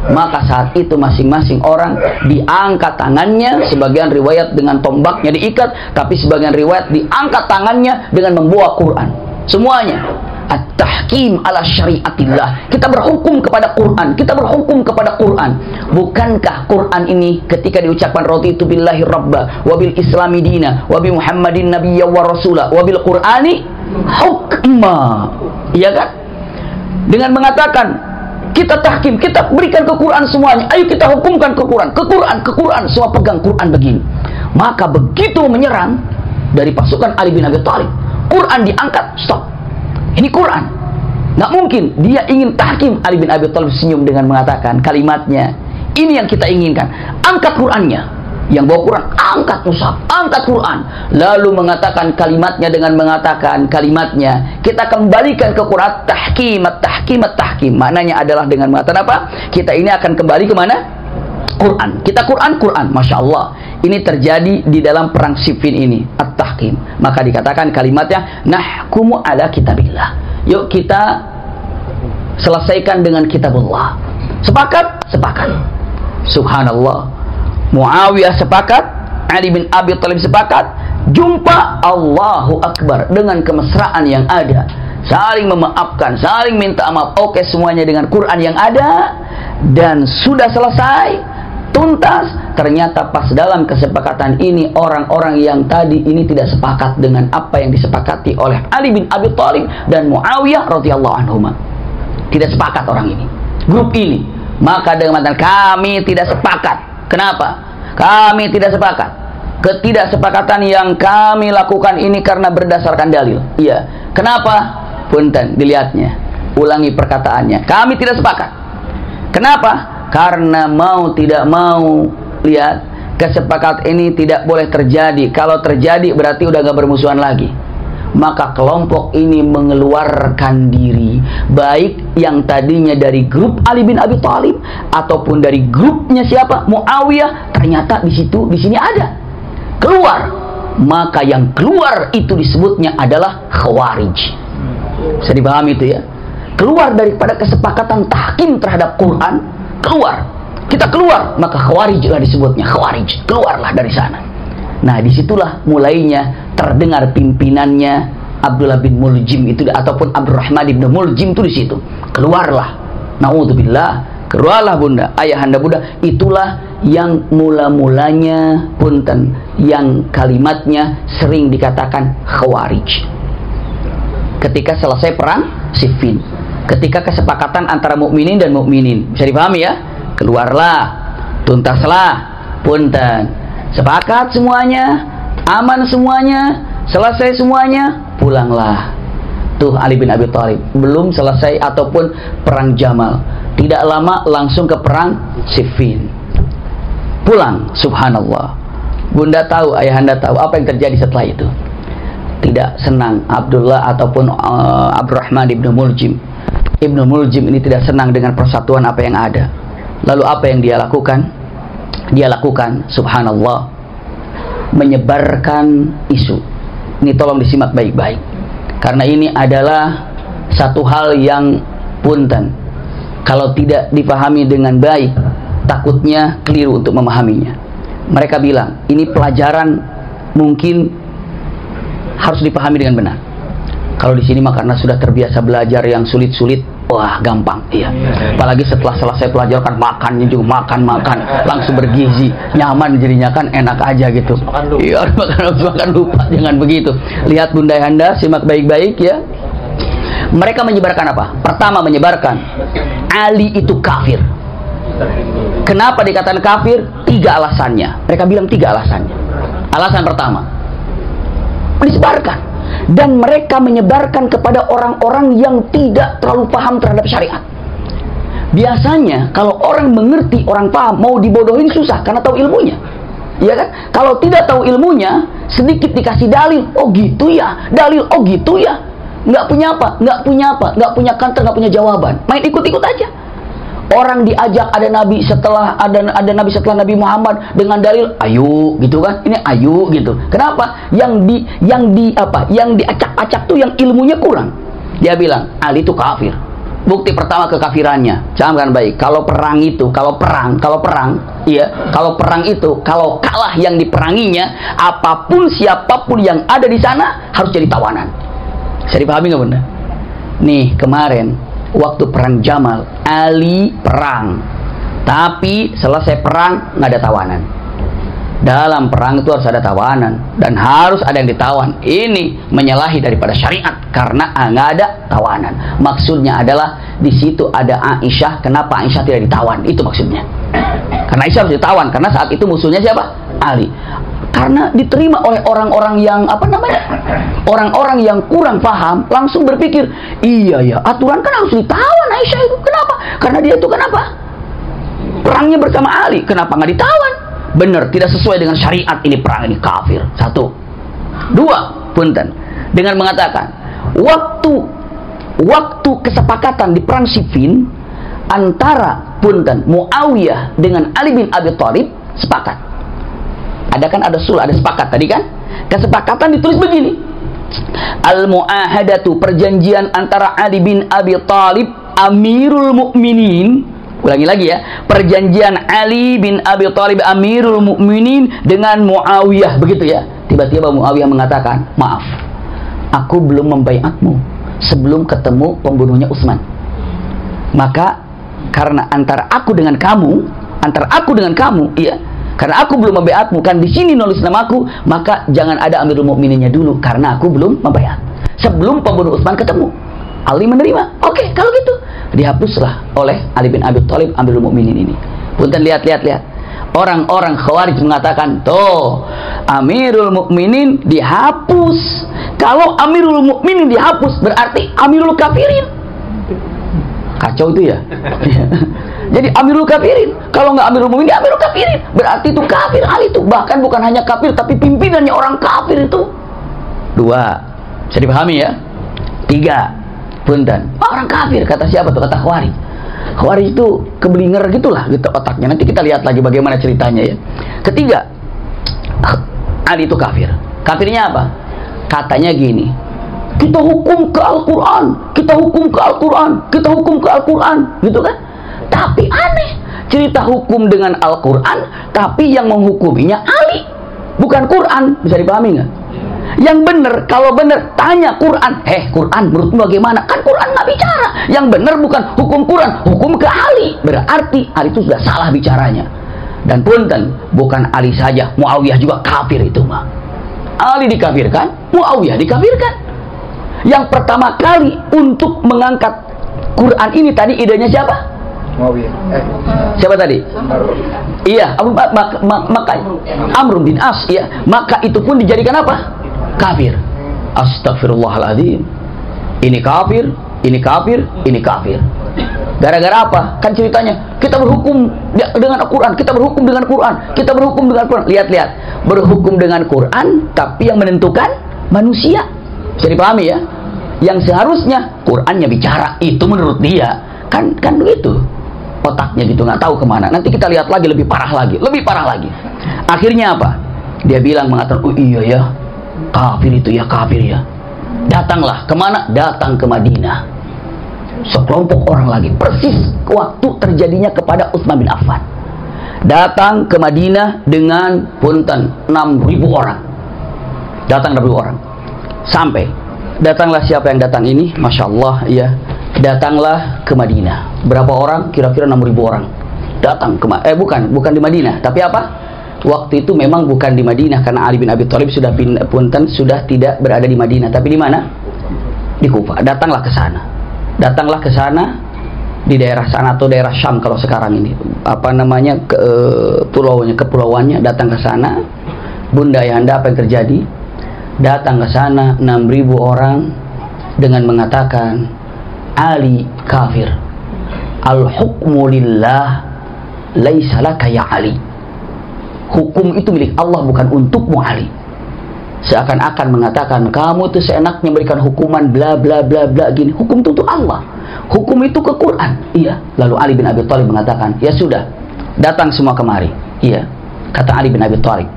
A: Maka saat itu masing-masing orang diangkat tangannya, sebagian riwayat dengan tombaknya diikat, tapi sebagian riwayat diangkat tangannya dengan membawa Quran. Semuanya at-tahkim ala syariatillah. Kita berhukum kepada Quran, kita berhukum kepada Quran. Bukankah Quran ini ketika diucapkan raditu billahi rabba wa bil islami dina wa bi muhammadin nabiyya wa rasula wa bil qur'ani hukma, iya kan? Dengan mengatakan kita tahkim, kita berikan ke Quran semuanya. Ayo kita hukumkan ke Quran, semua pegang Quran begini. Maka begitu menyerang dari pasukan Ali bin Abi Thalib, Quran diangkat, stop. Ini Quran. Nggak mungkin dia ingin tahkim. Ali bin Abi Thalib senyum dengan mengatakan kalimatnya, ini yang kita inginkan. Angkat Qurannya. Yang bawa Quran, angkat mushaf, angkat Quran. Lalu mengatakan kalimatnya dengan mengatakan kalimatnya. Kita kembalikan ke Quran, tahkim. Maknanya adalah dengan mengatakan apa? Kita ini akan kembali ke mana? Quran. Kita Quran. Masya Allah. Ini terjadi di dalam perang Siffin ini, at-tahkim. Maka dikatakan kalimatnya, nahkumu ala kitabillah. Yuk kita selesaikan dengan kitabullah. Sepakat? Subhanallah. Muawiyah sepakat, Ali bin Abi Thalib sepakat, jumpa, Allahu Akbar, dengan kemesraan yang ada, saling memaafkan, saling minta maaf, oke semuanya dengan Quran yang ada, dan sudah selesai, tuntas. Ternyata pas dalam kesepakatan ini, orang-orang yang tadi ini tidak sepakat dengan apa yang disepakati oleh Ali bin Abi Thalib dan Muawiyah radhiyallahu anhuma. Tidak sepakat orang ini, grup ini. Maka dengan mengatakan kami tidak sepakat. Kenapa? Kami tidak sepakat. Ketidaksepakatan yang kami lakukan ini karena berdasarkan dalil. Iya. Kenapa? Punten, dilihatnya. Ulangi perkataannya. Kami tidak sepakat. Kenapa? Karena mau tidak mau, lihat, kesepakatan ini tidak boleh terjadi. Kalau terjadi berarti udah gak bermusuhan lagi. Maka kelompok ini mengeluarkan diri, baik yang tadinya dari grup Ali bin Abi Thalib ataupun dari grupnya siapa? Muawiyah. Ternyata di sini ada keluar. Maka yang keluar itu disebutnya adalah Khawarij. Bisa dipahami itu ya? Keluar daripada kesepakatan tahkim terhadap Quran, keluar. Kita keluar, maka Khawarij lah disebutnya. Khawarij, keluarlah dari sana. Nah, disitulah mulainya terdengar pimpinannya Abdullah bin Muljim itu, ataupun Abdurrahman bin Muljim itu di situ. Keluarlah. Naudzubillah. Keluarlah bunda, ayahanda bunda. Itulah yang mula-mulanya punten, yang kalimatnya sering dikatakan Khawarij. Ketika selesai perang Siffin, ketika kesepakatan antara mukminin dan mukminin, bisa dipahami ya? Keluarlah, tuntaslah, punten. Sepakat semuanya, aman semuanya, selesai semuanya, pulanglah. Tuh Ali bin Abi Thalib belum selesai ataupun perang Jamal, tidak lama langsung ke perang Siffin. Pulang, subhanallah. Bunda tahu, ayahanda tahu apa yang terjadi setelah itu. Tidak senang Abdullah ataupun Abdurrahman ibnu Muljim. Ibnu Muljim ini tidak senang dengan persatuan apa yang ada. Lalu apa yang dia lakukan? Dia lakukan, subhanallah, menyebarkan isu. Ini tolong disimak baik-baik, karena ini adalah satu hal yang punten, kalau tidak dipahami dengan baik, takutnya keliru untuk memahaminya. Mereka bilang, ini pelajaran mungkin harus dipahami dengan benar. Kalau di sini mah karena sudah terbiasa belajar yang sulit-sulit, wah gampang, iya. Apalagi setelah selesai pelajar kan makannya juga makan, langsung bergizi, nyaman jadinya kan, enak aja gitu. Iya, makan lupa, jangan begitu. Lihat bunda ayahanda, simak baik-baik ya. Mereka menyebarkan apa? Pertama menyebarkan Ali itu kafir. Kenapa dikatakan kafir? 3 alasannya. Mereka bilang 3 alasannya. Alasan pertama, disebarkan. Dan mereka menyebarkan kepada orang-orang yang tidak terlalu paham terhadap syariat. Biasanya kalau orang mengerti, orang paham, mau dibodohin susah karena tahu ilmunya. Ya kan? Kalau tidak tahu ilmunya, sedikit dikasih dalil, oh gitu ya, dalil, oh gitu ya. Nggak punya apa, nggak punya kantor, nggak punya jawaban. Main ikut-ikut aja. Orang diajak ada nabi setelah Nabi Muhammad dengan dalil ayu gitu kan, ini ayu gitu. Kenapa? Yang diacak-acak tuh yang ilmunya kurang. Dia bilang Ali itu kafir. Bukti pertama kekafirannya, camkan baik. Kalau perang itu, kalau perang itu, kalau kalah yang diperanginya, apapun siapapun yang ada di sana harus jadi tawanan. Bisa dipahami nggak bunda? Nih kemarin waktu perang Jamal, Ali perang, tapi selesai perang nggak ada tawanan. Dalam perang itu harus ada tawanan dan harus ada yang ditawan. Ini menyalahi daripada syariat karena nggak ada tawanan. Maksudnya adalah di situ ada Aisyah. Kenapa Aisyah tidak ditawan? Itu maksudnya. Karena Aisyah harus ditawan karena saat itu musuhnya siapa? Ali. Karena diterima oleh orang-orang yang orang-orang yang kurang paham, langsung berpikir, iya ya, aturan kan harus ditawan Aisyah itu. Kenapa? Karena dia itu kenapa? Perangnya bersama Ali, kenapa nggak ditawan? Benar, tidak sesuai dengan syariat, ini perang, ini kafir. Satu. Dua, punten, dengan mengatakan waktu kesepakatan di perang Siffin antara punten Muawiyah dengan Ali bin Abi Thalib sepakat. Ada sulh, ada sepakat tadi kan? Kesepakatan ditulis begini. Al-mu'ahadatu, perjanjian antara Ali bin Abi Thalib Amirul Mukminin. Ulangi lagi ya, perjanjian Ali bin Abi Thalib Amirul Mukminin dengan Muawiyah, begitu ya. Tiba-tiba Muawiyah mengatakan, maaf, aku belum membaiatmu sebelum ketemu pembunuhnya Utsman. Maka karena antara aku dengan kamu, iya, karena aku belum membaiatmu, kan di sini nulis namaku, maka jangan ada Amirul Mukmininnya dulu karena aku belum membaiat. Sebelum pembunuh Utsman ketemu, Ali menerima. Oke, kalau gitu dihapuslah oleh Ali bin Abi Thalib Amirul Mukminin ini. Punten, lihat. Orang-orang Khawarij mengatakan, tuh, Amirul Mukminin dihapus. Kalau Amirul Mukminin dihapus, berarti Amirul Kafirin. Kacau itu ya. Jadi Amirul Kafirin. Kalau nggak Amirul Mukminin, Amirul Kafirin. Berarti itu kafir Ali itu. Bahkan bukan hanya kafir, tapi pimpinannya orang kafir itu. Dua. Bisa dipahami ya? Tiga. Punten, orang kafir, kata siapa tuh? Kata Khawarij. Khawarij itu keblinger gitulah gitu otaknya. Nanti kita lihat lagi bagaimana ceritanya ya. Ketiga, Ali itu kafir. Kafirnya apa? Katanya gini, kita hukum ke Al-Quran, kita hukum ke Al-Quran, gitu kan? Tapi aneh, cerita hukum dengan Al-Quran, tapi yang menghukuminya Ali, bukan Quran. Bisa dipahami nggak? Yang benar, kalau benar tanya Quran, Quran menurutmu bagaimana? Kan Quran nggak bicara. Yang benar bukan hukum Quran, hukum ke Ali. Berarti Ali itu sudah salah bicaranya. Dan punten, bukan Ali saja, Muawiyah juga kafir itu mah. Ali dikafirkan, Muawiyah dikafirkan. Yang pertama kali untuk mengangkat Quran ini tadi idenya siapa? Muawiyah. Siapa tadi? Iya, maka Amr bin As, ya. Maka itu pun dijadikan apa? Kafir. Astagfirullahaladzim. Ini kafir, ini kafir, ini kafir. Gara-gara apa? Kan ceritanya kita berhukum dengan Al-Quran, kita berhukum dengan Quran, kita berhukum dengan Quran. Lihat, berhukum dengan Quran, tapi yang menentukan manusia. Bisa dipahami ya? Yang seharusnya Qurannya bicara, itu menurut dia kan begitu. Otaknya gitu, nggak tahu kemana. Nanti kita lihat lagi lebih parah lagi. Akhirnya apa? Dia bilang, mengatakan, oh iya ya, kafir itu ya, kafir ya. Datanglah kemana? Datang ke Madinah. Sekelompok orang lagi, persis waktu terjadinya kepada Utsman bin Affan. Datang ke Madinah dengan punten 6.000 orang. Datang 6.000 orang. Sampai datanglah siapa yang datang ini? Masya Allah ya. Datanglah ke Madinah. Berapa orang? Kira-kira 6.000 orang. Datang ke bukan di Madinah, tapi apa? Waktu itu memang bukan di Madinah karena Ali bin Abi Thalib sudah tidak berada di Madinah, tapi di mana? Di Kufah. Datanglah ke sana di daerah sana atau daerah Syam kalau sekarang ini. Apa namanya? Kepulauannya datang ke sana. Bunda Ayahanda, apa yang terjadi? datang ke sana 6.000 orang dengan mengatakan Ali kafir. Al-hukmu lillah laisa laka ya Ali. Hukum itu milik Allah, bukan untukmu Ali. Seakan-akan mengatakan kamu tuh seenaknya memberikan hukuman bla bla bla bla gini. Hukum itu untuk Allah. Hukum itu ke Quran. Iya. Lalu Ali bin Abi Thalib mengatakan, ya sudah, datang semua kemari. Iya. Kata Ali bin Abi Thalib,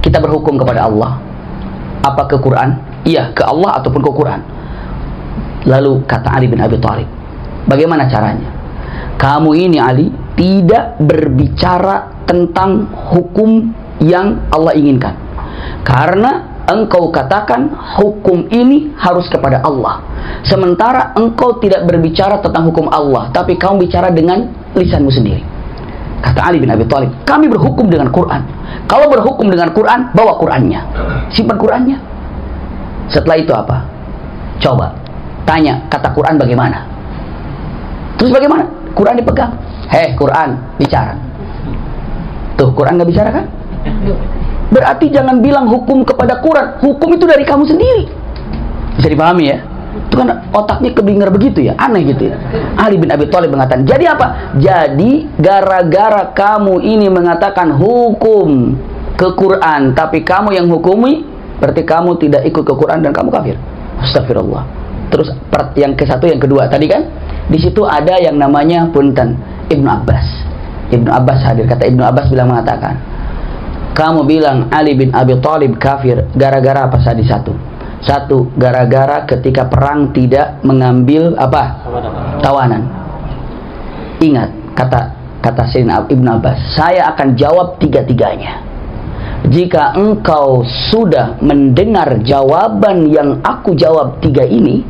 A: kita berhukum kepada Allah. Apa ke Quran? Iya, ke Allah ataupun ke Quran. Lalu kata Ali bin Abi Thalib, bagaimana caranya? Kamu ini Ali tidak berbicara tentang hukum yang Allah inginkan, karena engkau katakan hukum ini harus kepada Allah, sementara engkau tidak berbicara tentang hukum Allah, tapi kamu bicara dengan lisanmu sendiri. Kata Ali bin Abi Thalib, kami berhukum dengan Quran. Kalau berhukum dengan Quran, bawa Qurannya, simpan Qurannya. Setelah itu apa? Coba tanya, kata Quran bagaimana? Terus bagaimana? Quran dipegang. Hei Quran, bicara. Tuh, Quran nggak bicara kan? Berarti jangan bilang hukum kepada Quran. Hukum itu dari kamu sendiri. Bisa dipahami ya? Itu kan otaknya keblinger begitu ya, aneh gitu ya. Ali bin Abi Thalib mengatakan, jadi apa? Jadi gara-gara kamu ini mengatakan hukum ke Quran, tapi kamu yang hukumi, berarti kamu tidak ikut ke Quran dan kamu kafir. Astagfirullah. Terus yang ke satu, yang kedua tadi kan, di situ ada yang namanya punten Ibnu Abbas. Ibnu Abbas hadir. Kata Ibnu Abbas mengatakan, kamu bilang Ali bin Abi Thalib kafir gara-gara apa? Tadi satu, gara-gara ketika perang tidak mengambil apa? Tawanan. Ingat kata Sayyidina Ibnu Abbas, saya akan jawab tiga-tiganya. Jika engkau sudah mendengar jawaban yang aku jawab tiga ini,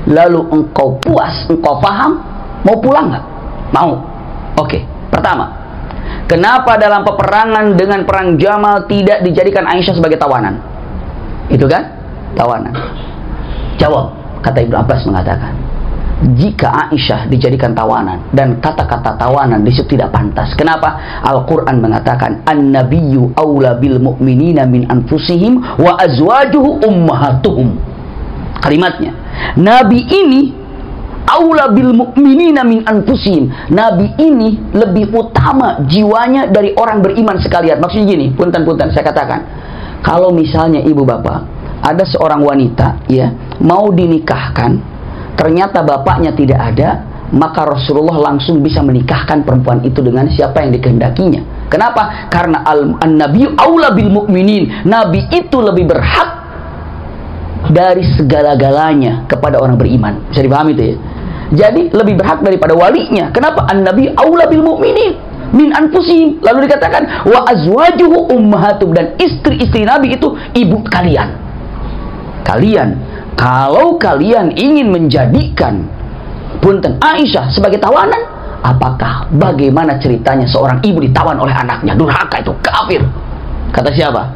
A: lalu engkau puas, engkau paham, mau pulang nggak? Mau. Oke. Pertama, kenapa dalam peperangan dengan perang Jamal tidak dijadikan Aisyah sebagai tawanan? Itu kan? Tawanan. Jawab. Kata Ibnu Abbas mengatakan, jika Aisyah dijadikan tawanan dan kata-kata tawanan di situ tidak pantas. Kenapa? Al-Quran mengatakan, An-Nabiyyu awla bil mu'minina min anfusihim wa azwajuhu ummahatuhum. Kalimatnya, Nabi ini aula bil mu'minina min anfusihim. Nabi ini lebih utama jiwanya dari orang beriman sekalian. Maksudnya gini, punten-punten saya katakan, kalau misalnya ibu bapak ada seorang wanita ya mau dinikahkan, ternyata bapaknya tidak ada, maka Rasulullah langsung bisa menikahkan perempuan itu dengan siapa yang dikehendakinya. Kenapa? Karena an-nabiyyu aula bil mu'minin. Nabi itu lebih berhak dari segala-galanya kepada orang beriman. Bisa dipahami itu ya? Jadi lebih berhak daripada walinya. Kenapa? An-nabi aula bil mu'minin min anfusihim. Lalu dikatakan wa azwajuhu ummahatum, dan istri-istri Nabi itu ibu kalian. Kalau kalian ingin menjadikan punten Aisyah sebagai tawanan, apakah bagaimana ceritanya seorang ibu ditawan oleh anaknya? Durhaka itu, kafir. Kata siapa?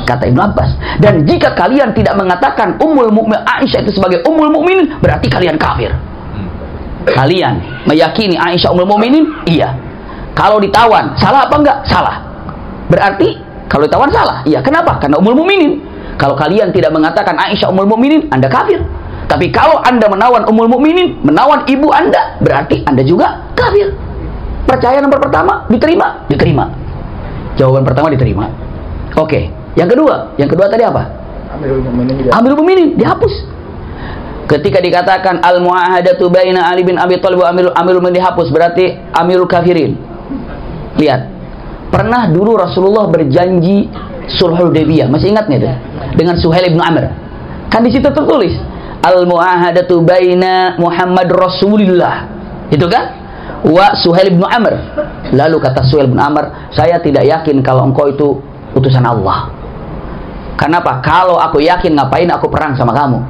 A: Kata Ibnu Abbas. Dan jika kalian tidak mengatakan Ummul Mukminin Aisyah itu sebagai Ummul Mukminin, berarti kalian kafir. Kalian meyakini Aisyah Ummul Mukminin? Iya. Kalau ditawan, salah apa enggak? Salah. Berarti kalau ditawan salah. Iya. Kenapa? Karena Ummul Mukminin. Kalau kalian tidak mengatakan Aisyah Ummul Mukminin, Anda kafir. Tapi kalau Anda menawan Ummul Mukminin, menawan ibu Anda, berarti Anda juga kafir. Percaya nomor pertama diterima? Diterima. Jawaban pertama diterima. Oke, yang kedua tadi apa? Amirul Mukminin dihapus. Ketika dikatakan al-muahadatu baina Ali bin Abi Thalib wa Amirul Mukminin dihapus, berarti Amirul Kafirin. Lihat, pernah dulu Rasulullah berjanji Sulhul Hudaybiyah, masih ingat nggak itu? Dengan Suhail bin Amr. Kan di situ tertulis al-muahadatu baina Muhammad Rasulillah. Itu kan? Wa Suhail bin Amr. Lalu kata Suhail bin Amr, saya tidak yakin kalau engkau itu utusan Allah. Kenapa? Kalau aku yakin, ngapain aku perang sama kamu?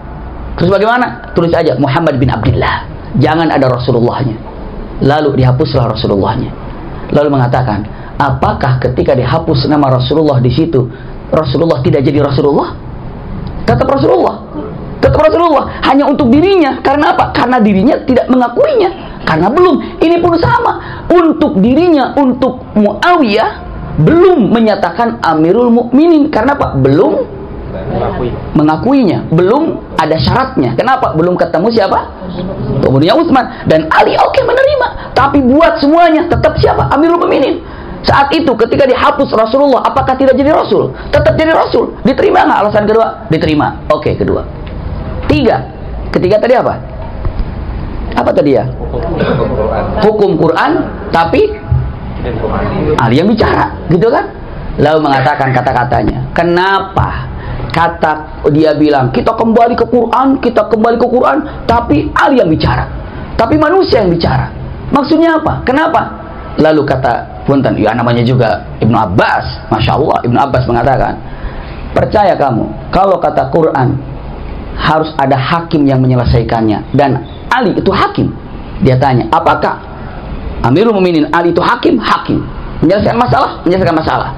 A: Terus bagaimana? Tulis aja Muhammad bin Abdullah. Jangan ada Rasulullahnya. Lalu dihapuslah Rasulullahnya. Lalu mengatakan, apakah ketika dihapus nama Rasulullah di situ, Rasulullah tidak jadi Rasulullah? Tetap Rasulullah. Tetap Rasulullah. Hanya untuk dirinya. Karena apa? Karena dirinya tidak mengakuinya. Karena belum. Ini pun sama. Untuk dirinya, untuk Muawiyah, belum menyatakan Amirul Mukminin. Karena apa? Belum mengakuinya, belum ada syaratnya. Kenapa? Belum ketemu siapa? Pembunuhnya Utsman. Dan Ali oke menerima, tapi buat semuanya tetap siapa? Amirul Mukminin. Saat itu ketika dihapus Rasulullah, apakah tidak jadi Rasul? Tetap jadi Rasul. Diterima nggak? Alasan kedua, diterima. Oke, kedua. Ketiga tadi apa? Apa tadi ya? Hukum Quran, tapi Ali yang bicara, gitu kan? Lalu mengatakan kata-katanya. Kenapa? Dia bilang, kita kembali ke Quran, tapi Ali yang bicara. Tapi manusia yang bicara. Maksudnya apa? Kenapa? Lalu kata punten, ya namanya juga Ibnu Abbas, Masya Allah, Ibnu Abbas mengatakan, percaya kamu, kalau kata Quran harus ada hakim yang menyelesaikannya, dan Ali itu hakim. Dia tanya, apakah Amirul Mukminin Ali itu hakim? Hakim. Menyelesaikan masalah.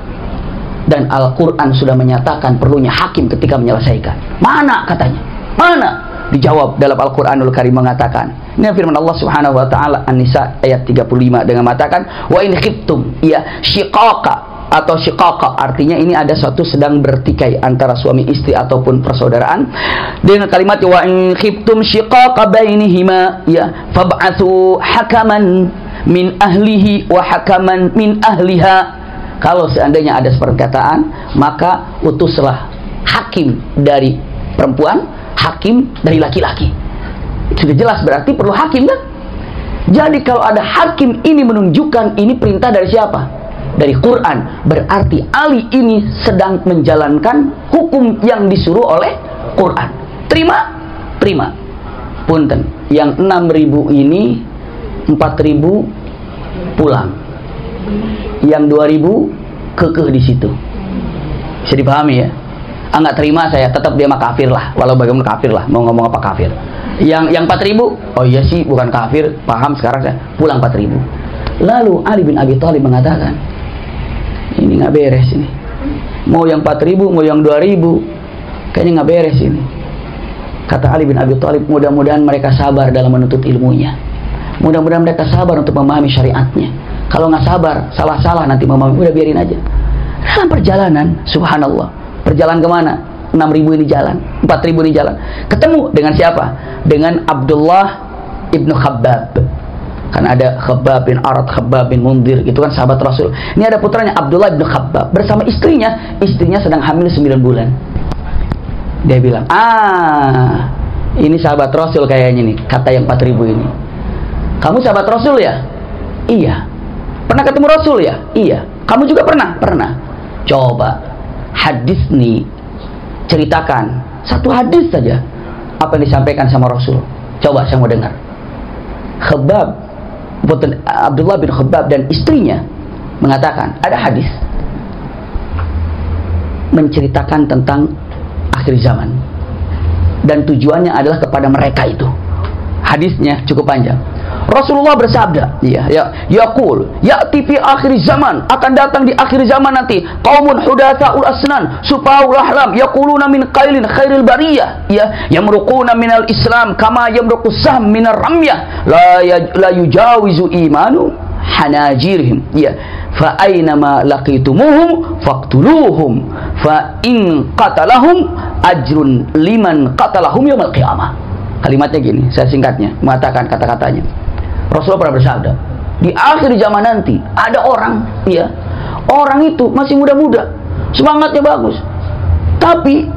A: Dan Al-Quran sudah menyatakan perlunya hakim ketika menyelesaikan. Mana katanya? Mana? Dijawab dalam Al-Quranul Karim mengatakan, ini firman Allah Subhanahu wa taala An-Nisa ayat 35 dengan mengatakan, wa in khiftum, ya shiqaqa atau shiqaqa, artinya ini ada suatu sedang bertikai antara suami istri ataupun persaudaraan, dengan kalimat wa in khiftum shiqaqa bainihima, ya fab'atsu hakaman min ahlihi wa hakaman min ahliha. Kalau seandainya ada perkataan, maka utuslah hakim dari perempuan, hakim dari laki-laki. Sudah jelas berarti perlu hakim kan? Jadi kalau ada hakim, ini menunjukkan ini perintah dari siapa? Dari Quran. Berarti Ali ini sedang menjalankan hukum yang disuruh oleh Quran. Terima. Punten, yang 6.000 ini 4.000 pulang. Yang 2.000 kekeh di situ. Bisa dipahami ya? Nggak terima saya, tetap dia mah kafir lah, walau bagaimana kafir lah, mau ngomong apa kafir. Yang 4.000, oh iya sih bukan kafir, paham sekarang saya, pulang 4.000. Lalu Ali bin Abi Thalib mengatakan, ini nggak beres ini, mau yang 4.000 mau yang 2.000, kayaknya nggak beres ini. Kata Ali bin Abi Thalib, mudah-mudahan mereka sabar dalam menuntut ilmunya, mudah-mudahan mereka sabar untuk memahami syariatnya. Kalau nggak sabar, salah-salah nanti memahami, udah biarin aja. Dalam perjalanan, subhanallah, perjalanan kemana? 6.000 ini jalan, 4.000 ini jalan. Ketemu dengan siapa? Dengan Abdullah ibnu Khabbab. Kan ada Khabbab bin Arad, Khabbab bin Mundir, itu kan sahabat Rasul. Ini ada putranya Abdullah ibnu Khabbab bersama istrinya. Istrinya sedang hamil 9 bulan. Dia bilang, ini sahabat Rasul kayaknya nih, kata yang 4.000 ini. Kamu sahabat Rasul ya? Iya. Pernah ketemu Rasul ya? Iya. Kamu juga pernah? Pernah. Coba hadis nih, ceritakan satu hadis saja apa yang disampaikan sama Rasul. Coba saya mau dengar. Abdullah bin Khabbab dan istrinya mengatakan ada hadis menceritakan tentang akhir zaman, dan tujuannya adalah kepada mereka itu. Hadisnya cukup panjang. Rasulullah bersabda, yaqul ya'ti fi akhir zaman, akan datang di akhir zaman nanti qaumun hudatsaul asnan sufaul ahlam yaquluna min qailin khairil bariyah, yamruquna minal islam kama yamruqus sahm minar ramyah la yujawizu imanu hanajirihim, fa aynama laqitumuhum faqtuluhum fa in qatalahum ajrun liman qatalahum yaumil qiyamah. Kalimatnya gini, saya singkatnya mengatakan kata-katanya. Rasulullah pernah bersabda, di akhir zaman nanti ada orang, orang itu masih muda-muda, semangatnya bagus, tapi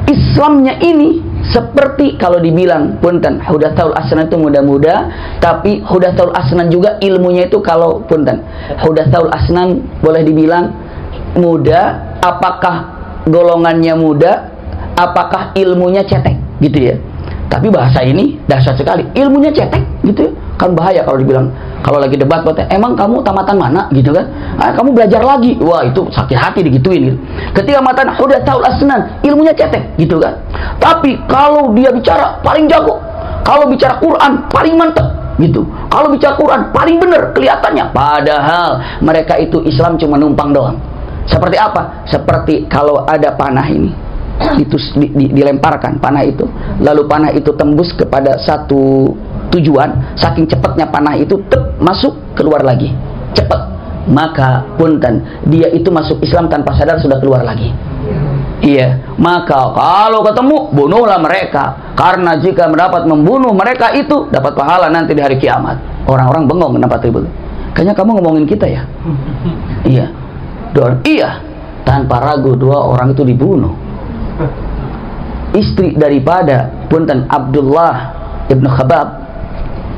A: Islamnya ini seperti kalau dibilang punten Hudatsaul Asnan itu muda-muda, tapi Hudatsaul Asnan juga ilmunya itu kalau punten Hudatsaul Asnan boleh dibilang muda, apakah golongannya muda, apakah ilmunya cetek gitu ya. Tapi bahasa ini dahsyat sekali, ilmunya cetek gitu ya. Kan bahaya kalau dibilang, kalau lagi debat, emang kamu tamatan mana gitu kan, kamu belajar lagi, wah itu sakit hati digituin gitu. Ketika matan Hudatsaul Asnan, ilmunya cetek gitu kan. Tapi kalau dia bicara paling jago, kalau bicara Quran paling mantep gitu, kalau bicara Quran paling bener kelihatannya, padahal mereka itu Islam cuma numpang doang. Seperti apa? Seperti kalau ada panah ini dilemparkan panah itu, lalu panah itu tembus kepada satu tujuan, saking cepatnya panah itu masuk keluar lagi cepat, maka punten dia itu masuk Islam tanpa sadar sudah keluar lagi. Iya, maka kalau ketemu bunuhlah mereka, karena jika mendapat membunuh mereka itu dapat pahala nanti di hari kiamat. Orang-orang bengong kenapa ribut. Kayaknya kamu ngomongin kita ya? Iya. Iya. Tanpa ragu dua orang itu dibunuh. Istri daripada punten Abdullah ibn Khabab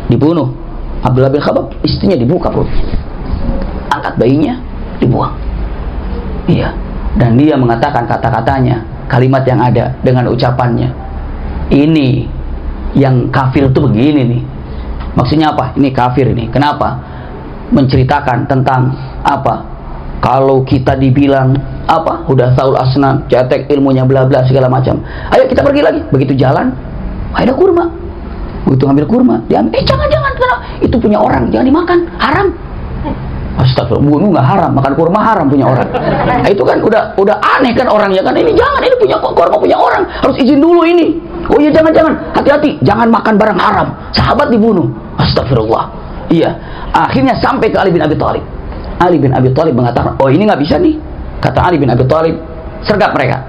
A: dibunuh. Abdullah bin Khabab istrinya dibuka perut, angkat bayinya, dibuang. Iya. Dan dia mengatakan kata-katanya, kalimat yang ada dengan ucapannya. Ini yang kafir itu begini nih. Maksudnya apa? Ini kafir ini. Kenapa? Menceritakan tentang apa? Kalau kita dibilang apa? Udah Saul Asnan, cetek ilmunya bla bla segala macam. Ayo kita pergi lagi. Begitu jalan, ada kurma. Begitu ngambil kurma, diambil. Jangan, itu punya orang, jangan dimakan, haram. Astagfirullah, bunuh nggak haram, makan kurma haram punya orang. Nah, itu kan udah aneh kan orangnya kan. Ini jangan, ini punya kurma punya orang, harus izin dulu ini. Oh iya, jangan, hati-hati, jangan makan barang haram. Sahabat dibunuh. Astagfirullah. Iya. Akhirnya sampai ke Ali bin Abi Thalib. Ali bin Abi Thalib mengatakan, oh ini nggak bisa nih. Kata Ali bin Abi Thalib, sergap mereka,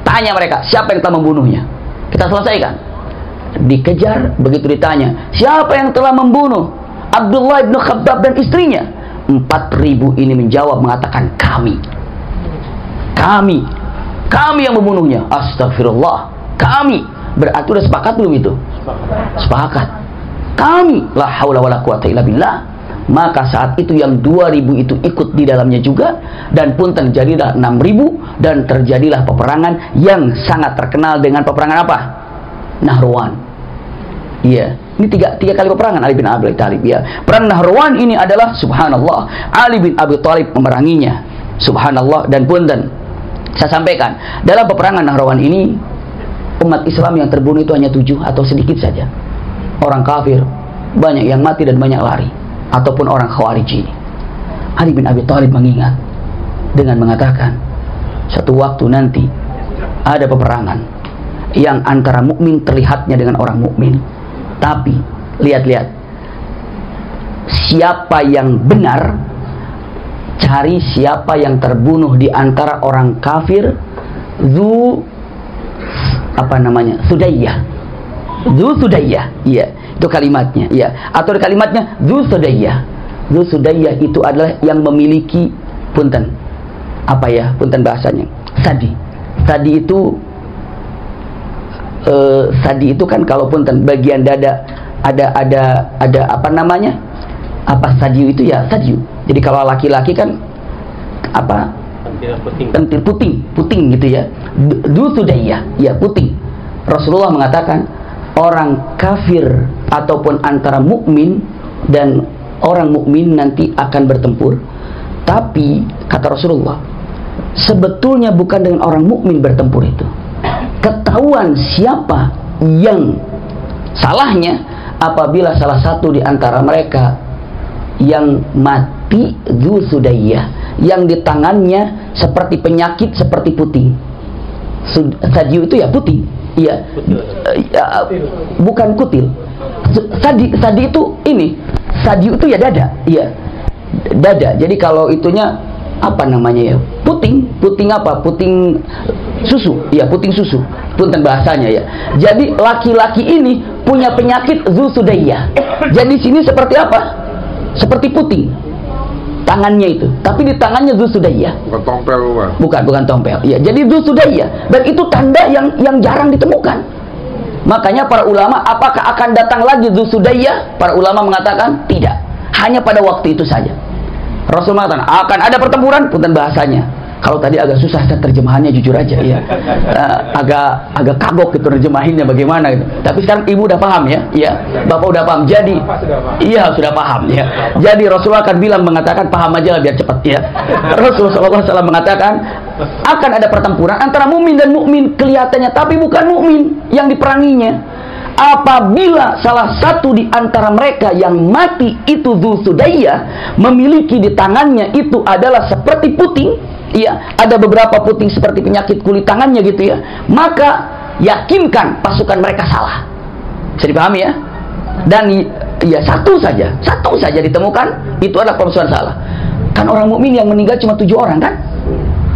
A: tanya mereka siapa yang telah membunuhnya. Kita selesaikan. Dikejar, begitu ditanya siapa yang telah membunuh Abdullah bin Khabbab dan istrinya, 4.000 ini menjawab mengatakan kami yang membunuhnya. Astagfirullah, kami. Berarti udah sepakat belum itu? Sepakat. Kami, la haula wala quwata illa billah. Maka saat itu yang 2.000 itu ikut di dalamnya juga, dan pun terjadilah 6.000, dan terjadilah peperangan yang sangat terkenal dengan peperangan apa? Nahrawan. Iya, ini tiga kali peperangan Ali bin Abi Thalib ya. Perang Nahrawan ini adalah subhanallah Ali bin Abi Thalib memeranginya. Subhanallah. Dan punten, saya sampaikan, dalam peperangan Nahrawan ini umat Islam yang terbunuh itu hanya 7 atau sedikit saja. Orang kafir banyak yang mati dan banyak lari, ataupun orang Khawarij ini. Ali bin Abi Thalib mengingat dengan mengatakan, satu waktu nanti ada peperangan yang antara mukmin terlihatnya dengan orang mukmin, tapi lihat-lihat siapa yang benar, cari siapa yang terbunuh di antara orang kafir. Sudayyah, iya, itu kalimatnya, iya, atau kalimatnya Sudayyah itu adalah yang memiliki punten bahasanya sadi itu sadi itu kan kalau punten bagian dada ada sadiu itu ya sadiu. Jadi kalau laki-laki kan puting gitu ya. Sudayyah, ya puting. Rasulullah mengatakan orang kafir ataupun antara mukmin dan orang mukmin nanti akan bertempur. Tapi kata Rasulullah, sebetulnya bukan dengan orang mukmin bertempur itu. Ketahuan siapa yang salahnya apabila salah satu di antara mereka yang mati Sudayyah, yang di tangannya seperti penyakit seperti puting. Sadiu itu ya puting, iya, bukan kutil. Sadi itu ini, sadiu itu ya dada, iya, dada. Jadi kalau itunya apa namanya ya, puting apa, puting susu, ya puting susu, punten bahasanya ya. Jadi laki-laki ini punya penyakit Sudayyah. Jadi sini seperti apa? Seperti puting tangannya itu, tapi di tangannya Sudayyah. Bukan tompel, bukan tompel. Ya, jadi Sudayyah, dan itu tanda yang jarang ditemukan. Makanya para ulama, apakah akan datang lagi Sudayyah? Para ulama mengatakan tidak, hanya pada waktu itu saja. Rasul mengatakan akan ada pertempuran, punten bahasanya. Kalau tadi agak susah saya terjemahannya, jujur aja ya. Agak kagok gitu terjemahinnya bagaimana gitu. Tapi sekarang ibu udah paham ya, ya. Bapak udah paham. Jadi iya sudah paham ya. Jadi Rasulullah akan bilang mengatakan paham aja lah biar cepat ya. Rasulullah SAW mengatakan akan ada pertempuran antara mukmin dan mukmin kelihatannya, tapi bukan mukmin yang diperanginya. Apabila salah satu di antara mereka yang mati itu Sudayyah memiliki di tangannya itu adalah seperti puting, iya, ada beberapa puting seperti penyakit kulit tangannya gitu ya, maka yakinkan pasukan mereka salah. Bisa dipahami ya? Dan ya satu saja ditemukan itu adalah pasukan salah. Kan orang mukmin yang meninggal cuma 7 orang kan?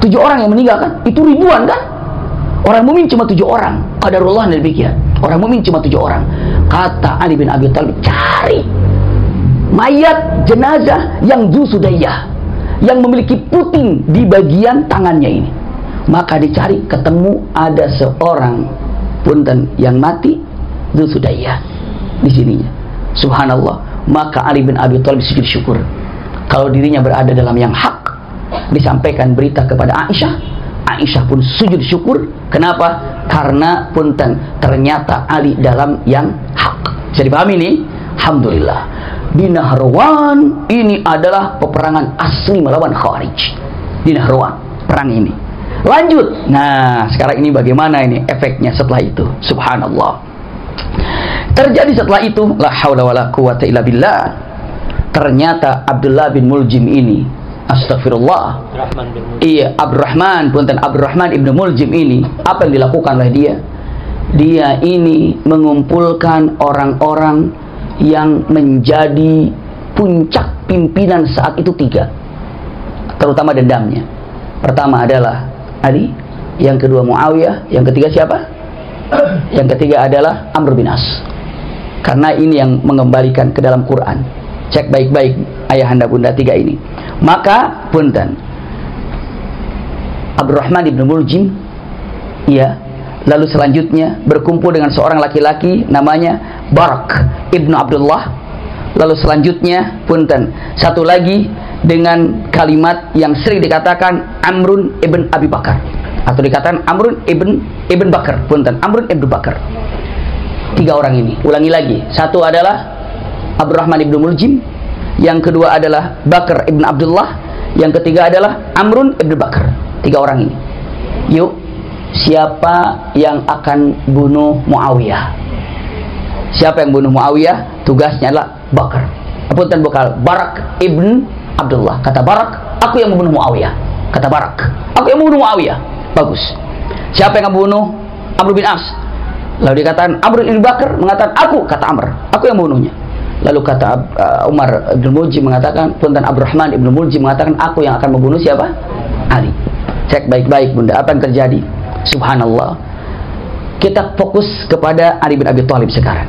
A: 7 orang yang meninggal kan? Itu ribuan kan? Orang mukmin cuma 7 orang. Qadarullah demikian. Orang mukmin cuma 7 orang. Kata Ali bin Abi Thalib, cari mayat jenazah yang Dzusudayah, yang memiliki puting di bagian tangannya ini. Maka dicari, ketemu ada seorang punten yang mati Dzusudayah di sininya. Subhanallah. Maka Ali bin Abi Thalib sujud syukur kalau dirinya berada dalam yang hak. Disampaikan berita kepada Aisyah. Aisyah pun sujud syukur. Kenapa? Karena punten ternyata Ali dalam yang hak. Bisa dipahami ini? Alhamdulillah. Di Nahrawan ini adalah peperangan asli melawan Khawarij. Di Nahrawan perang ini. Lanjut. Nah, sekarang ini bagaimana ini efeknya setelah itu? Subhanallah. Terjadi setelah itu, la haula wala quwata illa billah. Ternyata Abdullah bin Muljim ini, astagfirullah. Iya, Abdurrahman ibnu Muljim ini, apa yang dilakukan oleh dia? Dia ini mengumpulkan orang-orang yang menjadi puncak pimpinan saat itu 3, terutama dendamnya. Pertama adalah Ali, yang kedua Muawiyah, yang ketiga siapa? Yang ketiga adalah Amr bin As. Karena ini yang mengembalikan ke dalam Quran. Cek baik-baik ayahanda bunda 3 ini. Maka punten Abdurrahman ibnu Muljim, ya, lalu selanjutnya berkumpul dengan seorang laki-laki namanya Barak ibnu Abdullah. Lalu selanjutnya punten satu lagi dengan kalimat yang sering dikatakan Amrun ibn Abi Bakar, atau dikatakan Amrun ibn Bakar, punten Amrun ibn Bakar. 3 orang ini, ulangi lagi. Satu adalah Abdurrahman ibnu Muljim, yang kedua adalah Bakar ibn Abdullah, yang ketiga adalah Amrun ibn Bakar. 3 orang ini. Yuk, siapa yang akan bunuh Muawiyah? Siapa yang bunuh Muawiyah? Tugasnya adalah Bakar. Punten bukan Barak ibn Abdullah. Kata Barak, aku yang membunuh Muawiyah. Kata Barak, aku yang membunuh Muawiyah. Bagus. Siapa yang membunuh Amr bin As? Lalu dikatakan Amr ibn Bakar mengatakan aku, kata Amr, aku yang membunuhnya. Lalu kata Umar bin Muljim mengatakan, punten Abdurrahman ibn Muljim mengatakan, aku yang akan membunuh siapa? Ali. Cek baik-baik bunda, apa yang terjadi? Subhanallah. Kita fokus kepada Ali bin Abi Thalib sekarang.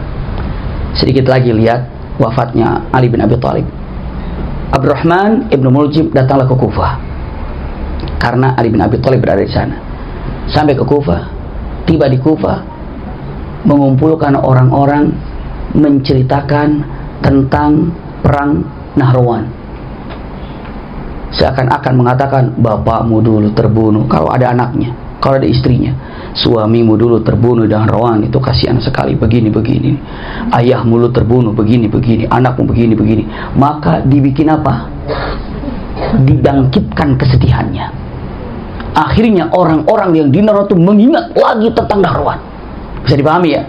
A: Sedikit lagi lihat wafatnya Ali bin Abi Thalib. Abdurrahman ibn Muljim datanglah ke Kufah karena Ali bin Abi Thalib berada di sana. Sampai ke Kufah, tiba di Kufah, mengumpulkan orang-orang menceritakan tentang perang Nahrawan. Seakan-akan mengatakan, bapakmu dulu terbunuh, kalau ada anaknya, kalau ada istrinya. Suamimu dulu terbunuh di Nahrawan, itu kasihan sekali, begini-begini. Ayahmu dulu terbunuh, begini-begini. Anakmu begini-begini. Maka dibikin apa? Dibangkitkan kesedihannya. Akhirnya orang-orang yang di Nahrawan itu mengingat lagi tentang Nahrawan. Bisa dipahami ya?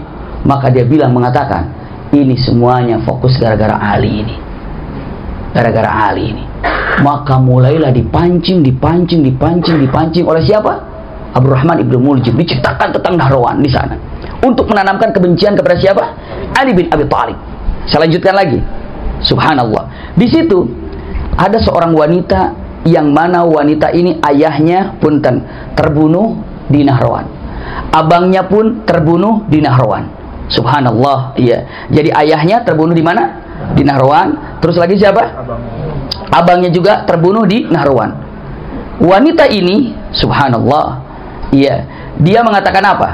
A: Maka dia mengatakan, ini semuanya fokus gara-gara Ali ini. Gara-gara Ali ini. Maka mulailah dipancing oleh siapa? Abdurrahman ibnu Muljim. Diceritakan tentang Nahrawan di sana. Untuk menanamkan kebencian kepada siapa? Ali bin Abi Thalib. Saya lanjutkan lagi. Subhanallah. Di situ ada seorang wanita, yang mana wanita ini ayahnya punten terbunuh di Nahrawan. Abangnya pun terbunuh di Nahrawan. Subhanallah, iya. Jadi ayahnya terbunuh di mana? Di Nahrawan. Terus lagi siapa? Abangnya juga terbunuh di Nahrawan. Wanita ini, subhanallah, iya. Dia mengatakan apa?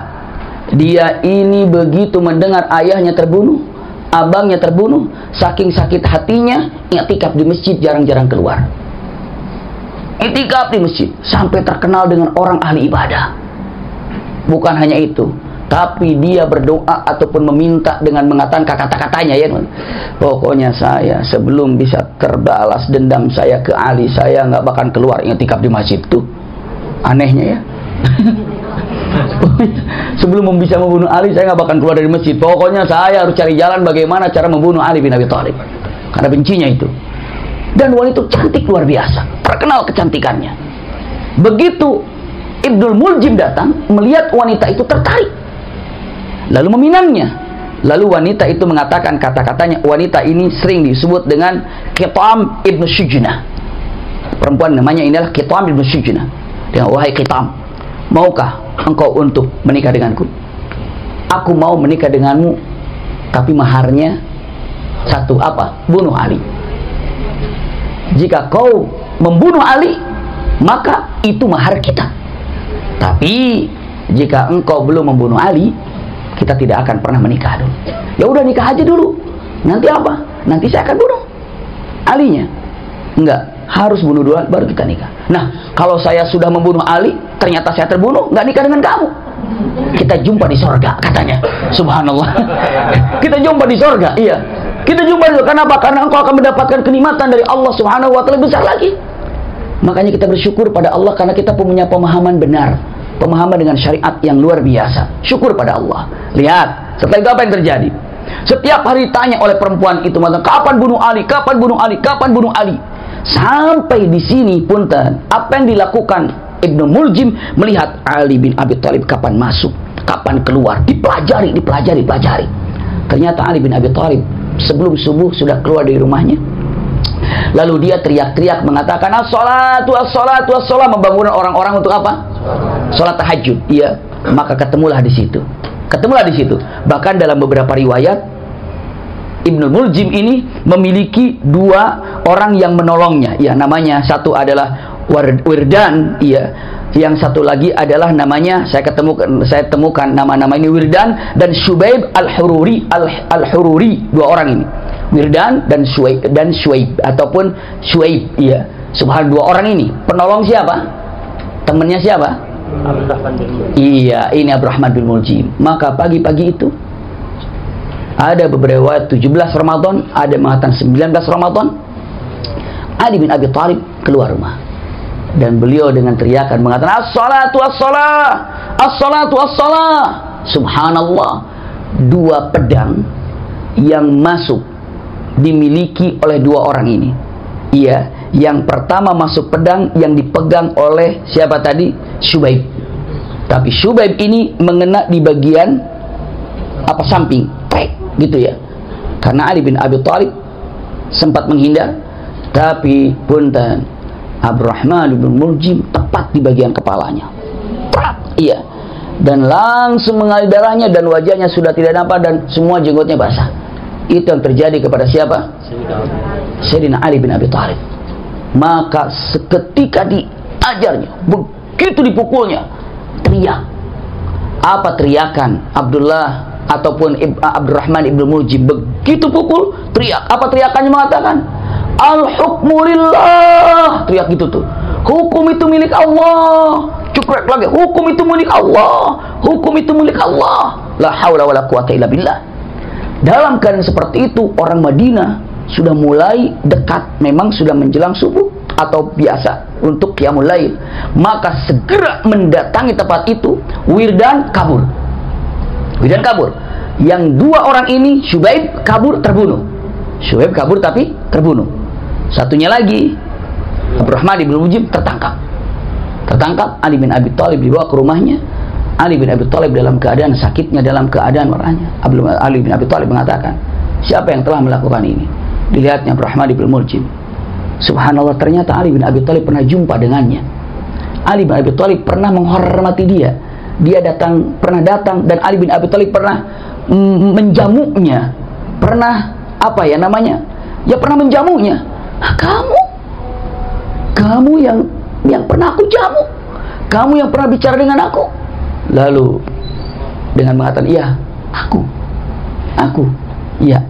A: Dia ini begitu mendengar ayahnya terbunuh, abangnya terbunuh, saking sakit hatinya, i'tikaf di masjid, jarang-jarang keluar. I'tikaf di masjid sampai terkenal dengan orang ahli ibadah. Bukan hanya itu, tapi dia berdoa ataupun meminta dengan mengatakan kata-katanya, ya. Pokoknya saya sebelum bisa terbalas dendam saya ke Ali, saya nggak bakal keluar i'tikaf di masjid tuh. Anehnya ya. Sebelum bisa membunuh Ali, saya nggak bakal keluar dari masjid. Pokoknya saya harus cari jalan bagaimana cara membunuh Ali bin Abi Thalib. Karena bencinya itu. Dan wanita itu cantik luar biasa, terkenal kecantikannya. Begitu Ibnul Muljim datang, melihat wanita itu tertarik, lalu meminangnya. Lalu wanita itu mengatakan kata-katanya. Wanita ini sering disebut dengan Qitam ibnu Shujnah. Perempuan namanya inilah Qitam ibnu Shujnah. Dengan, wahai Qitam, maukah engkau untuk menikah denganku? Aku mau menikah denganmu, tapi maharnya satu, apa? Bunuh Ali. Jika kau membunuh Ali, maka itu mahar kita. Tapi jika engkau belum membunuh Ali, kita tidak akan pernah menikah dulu. Ya udah, nikah aja dulu. Nanti apa? Nanti saya akan bunuh Alinya. Enggak, harus bunuh dulu baru kita nikah. Nah, kalau saya sudah membunuh Ali, ternyata saya terbunuh, nggak nikah dengan kamu. Kita jumpa di sorga, katanya. Subhanallah. Kita jumpa di sorga, iya. Kita jumpa di sorga. Kenapa? Karena engkau akan mendapatkan kenikmatan dari Allah Subhanahu wa Ta'ala besar lagi. Makanya kita bersyukur pada Allah karena kita punya pemahaman benar, pemahaman dengan syariat yang luar biasa. Syukur pada Allah. Lihat, setelah itu apa yang terjadi? Setiap hari tanya oleh perempuan itu, kapan bunuh Ali? Kapan bunuh Ali? Kapan bunuh Ali? Sampai di sini punten, apa yang dilakukan Ibnu Muljim melihat Ali bin Abi Thalib kapan masuk, kapan keluar, dipelajari. Ternyata Ali bin Abi Thalib sebelum subuh sudah keluar dari rumahnya. Lalu dia teriak-teriak mengatakan as-salatu as-salatu as-salat, membangun orang-orang untuk apa? Salat tahajud. Iya, maka ketemulah di situ. Bahkan dalam beberapa riwayat Ibnu Muljim ini memiliki dua orang yang menolongnya. Ya, namanya satu adalah Wirdan, iya. Yang satu lagi adalah namanya saya temukan nama-nama ini Wirdan dan Syubaib Al-Hururi, dua orang ini. Wirdan dan Syuaib ataupun Syuaib, iya. Subhanallah, dua orang ini penolong siapa? Temannya siapa? Iya, ini Abdurrahman bin Muljim. Maka pagi-pagi itu ada beberapa 17 Ramadan, ada mengatakan 19 Ramadan, Ali bin Abi Thalib keluar rumah. Dan beliau dengan teriakan mengatakan as-salatu as-salah, as-salatu as-salah. Subhanallah, dua pedang yang masuk dimiliki oleh dua orang ini. Iya, yang pertama masuk pedang yang dipegang oleh siapa tadi? Syubaib. Tapi Syubaib ini mengena di bagian apa samping, gitu ya. Karena Ali bin Abi Thalib sempat menghindar, tapi punten Abdurrahman bin Muljim tepat di bagian kepalanya. Iya. Dan langsung mengalir darahnya dan wajahnya sudah tidak nampak dan semua jenggotnya basah. Itu yang terjadi kepada siapa? Sayyidina Ali bin Abi Thalib. Maka seketika diajarnya, begitu dipukulnya, teriak. Apa teriakan Abdullah ataupun Abdurrahman ibnu Muljim? Begitu pukul, teriak. Apa teriakannya mengatakan? Al-hukmu lillah. Teriak gitu tuh. Hukum itu milik Allah. Cukup lagi. Hukum itu milik Allah. Hukum itu milik Allah. La haula wala quwata illa billah. Dalam keadaan seperti itu, orang Madinah sudah mulai dekat, memang sudah menjelang subuh atau biasa untuk qiyamul lail. Maka segera mendatangi tempat itu. Wirdan kabur. Yang dua orang ini, Syubaib kabur terbunuh. Syubaib kabur tapi terbunuh. Satunya lagi, Abdurrahman bin Muljim tertangkap. Ali bin Abi Thalib dibawa ke rumahnya. Ali bin Abi Thalib dalam keadaan sakitnya, dalam keadaan marahnya. Ali bin Abi Thalib mengatakan, siapa yang telah melakukan ini? Dilihatnya Abdurrahman bin Muljim. Subhanallah, ternyata Ali bin Abi Thalib pernah jumpa dengannya. Ali bin Abi Thalib pernah menghormati dia. Dia pernah datang dan Ali bin Abi Thalib pernah menjamuknya. Pernah apa ya namanya? Ya pernah menjamuknya. Kamu yang pernah aku jamu. Kamu yang pernah bicara dengan aku. Lalu dengan mengatakan, iya,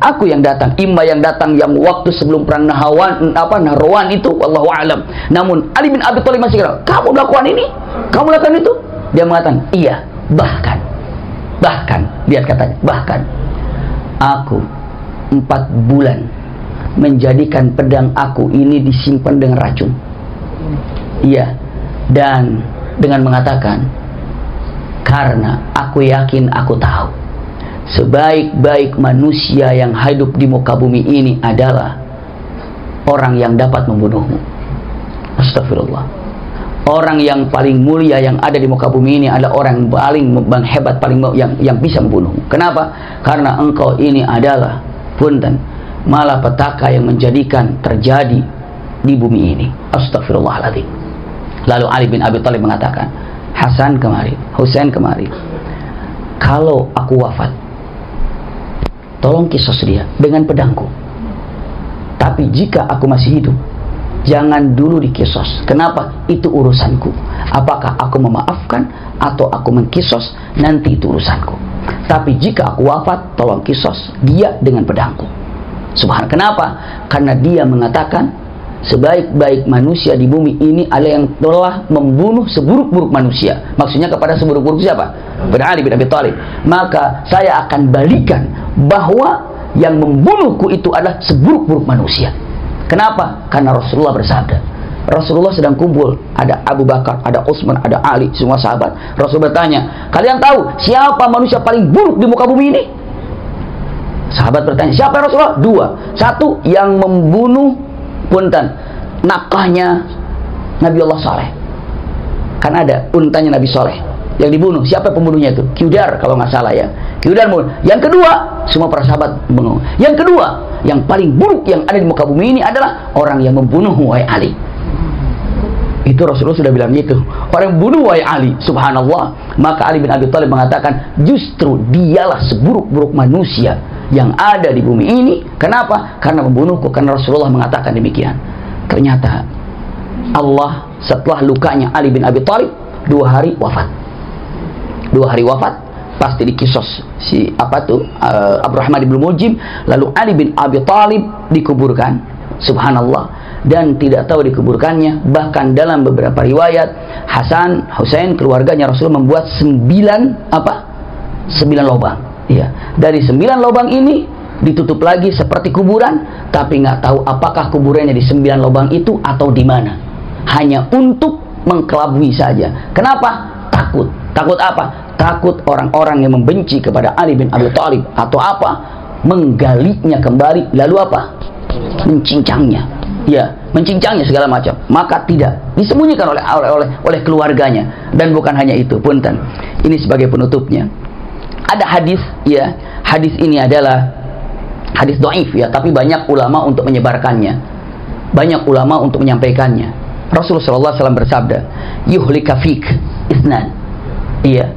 A: aku yang datang. Imma yang datang yang waktu sebelum perang Nahrawan itu, wallahu alam. Namun Ali bin Abi Thalib masih kira, kamu melakukan ini? Kamu melakukan itu? Dia mengatakan, iya, bahkan lihat katanya, bahkan aku 4 bulan menjadikan pedang aku ini disimpan dengan racun. Iya, dan dengan mengatakan, karena aku yakin, aku tahu sebaik-baik manusia yang hidup di muka bumi ini adalah orang yang dapat membunuhmu. Astagfirullah. Orang yang paling mulia yang ada di muka bumi ini adalah orang paling hebat, yang bisa membunuhmu. Kenapa? Karena engkau ini adalah punten malapetaka yang menjadikan terjadi di bumi ini. Astagfirullahaladzim. Lalu Ali bin Abi Thalib mengatakan, Hasan kemari, Husain kemari. Kalau aku wafat, tolong kisos dia dengan pedangku. Tapi jika aku masih hidup, jangan dulu dikisos. Kenapa? Itu urusanku. Apakah aku memaafkan atau aku mengkisos, nanti itu urusanku. Tapi jika aku wafat, tolong kisos dia dengan pedangku. Subhanallah. Kenapa? Karena dia mengatakan sebaik-baik manusia di bumi ini adalah yang telah membunuh seburuk-buruk manusia. Maksudnya kepada seburuk-buruk siapa? Kepada Ali bin Abi Thalib. Maka saya akan balikan bahwa yang membunuhku itu adalah seburuk-buruk manusia. Kenapa? Karena Rasulullah bersabda. Rasulullah sedang kumpul, ada Abu Bakar, ada Utsman, ada Ali, semua sahabat. Rasul bertanya, kalian tahu siapa manusia paling buruk di muka bumi ini? Sahabat bertanya, siapa ya Rasulullah? Dua. Satu, yang membunuh nafkahnya Nabi Allah Saleh. Kan ada untanya Nabi Saleh yang dibunuh. Siapa pembunuhnya itu? Qudar kalau nggak salah ya. Qudar bunuh. Yang kedua, semua para sahabat bunuh. Yang kedua, yang paling buruk yang ada di muka bumi ini adalah orang yang membunuh wahai Ali. Itu Rasulullah sudah bilang gitu. Orang yang bunuh wahai Ali. Subhanallah. Maka Ali bin Abi Thalib mengatakan, justru dialah seburuk-buruk manusia yang ada di bumi ini. Kenapa? Karena membunuhku. Karena Rasulullah mengatakan demikian. Ternyata Allah setelah lukanya Ali bin Abi Thalib 2 hari wafat. 2 hari wafat, pasti dikisos si Abdurrahman bin Muljim. Lalu Ali bin Abi Thalib dikuburkan. Subhanallah. Dan tidak tahu dikuburkannya. Bahkan dalam beberapa riwayat, Hasan, Husain, keluarganya Rasul membuat 9 lubang. Iya. Dari 9 lubang ini ditutup lagi seperti kuburan, tapi nggak tahu apakah kuburannya di 9 lubang itu atau di mana. Hanya untuk mengkelabui saja. Kenapa? Takut. Takut apa? Takut orang-orang yang membenci kepada Ali bin Abi Thalib atau apa, menggalinya kembali, lalu apa? Mencincangnya. Ya, mencincangnya segala macam. Maka tidak disembunyikan oleh keluarganya. Dan bukan hanya itu, punten. Ini sebagai penutupnya. Ada hadis, ya. Hadis ini adalah hadis dhaif ya, tapi banyak ulama untuk menyebarkannya. Banyak ulama untuk menyampaikannya. Rasulullah SAW bersabda, "Yuhlika fik isnan." Iya.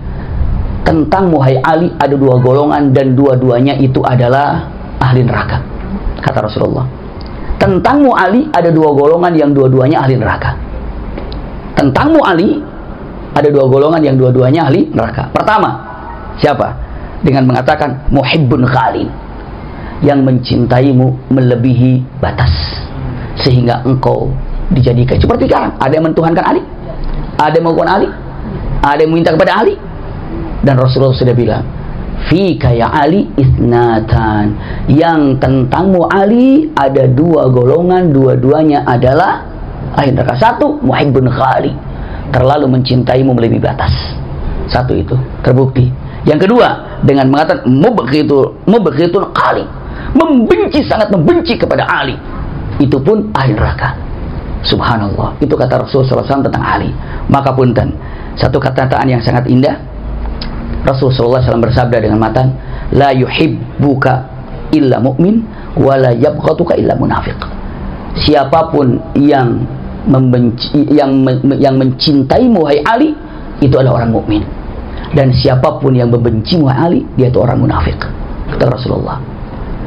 A: Tentang Muhai Ali ada 2 golongan dan dua-duanya itu adalah ahli neraka. Kata Rasulullah. Tentangmu Ali ada 2 golongan yang dua-duanya ahli neraka. Tentangmu Ali ada 2 golongan yang dua-duanya ahli neraka. Pertama, siapa? Dengan mengatakan muhibbun khalin, yang mencintaimu melebihi batas sehingga engkau dijadikan seperti sekarang. Ada yang mentuhankan Ali, ada yang mengukuhkan Ali, ada yang meminta kepada Ali. Dan Rasulullah sudah bilang, fika ya Ali isnatan, yang tentangmu Ali ada 2 golongan, dua-duanya adalah ahli neraka. Satu, muhibbun khali, terlalu mencintaimu melebihi batas. Satu itu terbukti. Yang kedua, dengan mengatakan mubghitul khali, membenci, sangat membenci kepada Ali, itu pun ahli neraka. Subhanallah. Itu kata Rasulullah SAW tentang Ali. Maka punten, satu kata-kataan yang sangat indah. Rasulullah SAW bersabda dengan matan, la yuhibbuka illa mu'min wa la yabghatuka illa munafiq. Siapapun yang membenci, yang mencintaimu wahai Ali, itu adalah orang mukmin. Dan siapapun yang membencimu wahai Ali, dia itu orang munafik. Kata Rasulullah.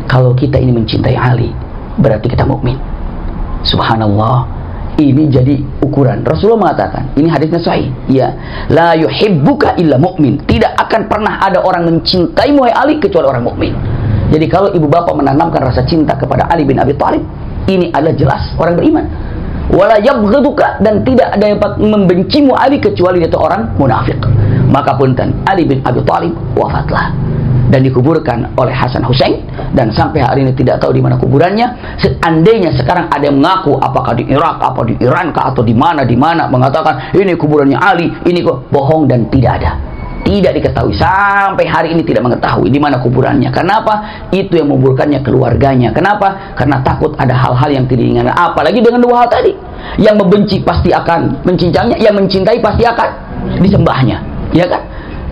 A: Kalau kita ini mencintai Ali, berarti kita mukmin. Subhanallah. Ini jadi ukuran. Rasulullah mengatakan, ini hadisnya sahih, ya, la yuhibbuka illa mu'min, tidak akan pernah ada orang mencintaimu wahai Ali kecuali orang mukmin. Jadi kalau ibu bapak menanamkan rasa cinta kepada Ali bin Abi Thalib, ini adalah jelas orang beriman. Wala yabghaduka, dan tidak ada yang membencimu Ali kecuali dia itu orang munafik. Maka punten, Ali bin Abi Thalib wafatlah dan dikuburkan oleh Hasan Husain, dan sampai hari ini tidak tahu di mana kuburannya. Seandainya sekarang ada yang mengaku apakah di Irak, apa di Iran kah, atau di mana mengatakan ini kuburannya Ali, ini kok bohong dan tidak ada. Tidak diketahui, sampai hari ini tidak mengetahui di mana kuburannya. Kenapa? Itu yang menguburkannya keluarganya. Kenapa? Karena takut ada hal-hal yang tidak diinginkan. Apalagi dengan 2 hal tadi. Yang membenci pasti akan mencincangnya, yang mencintai pasti akan disembahnya. Ya kan?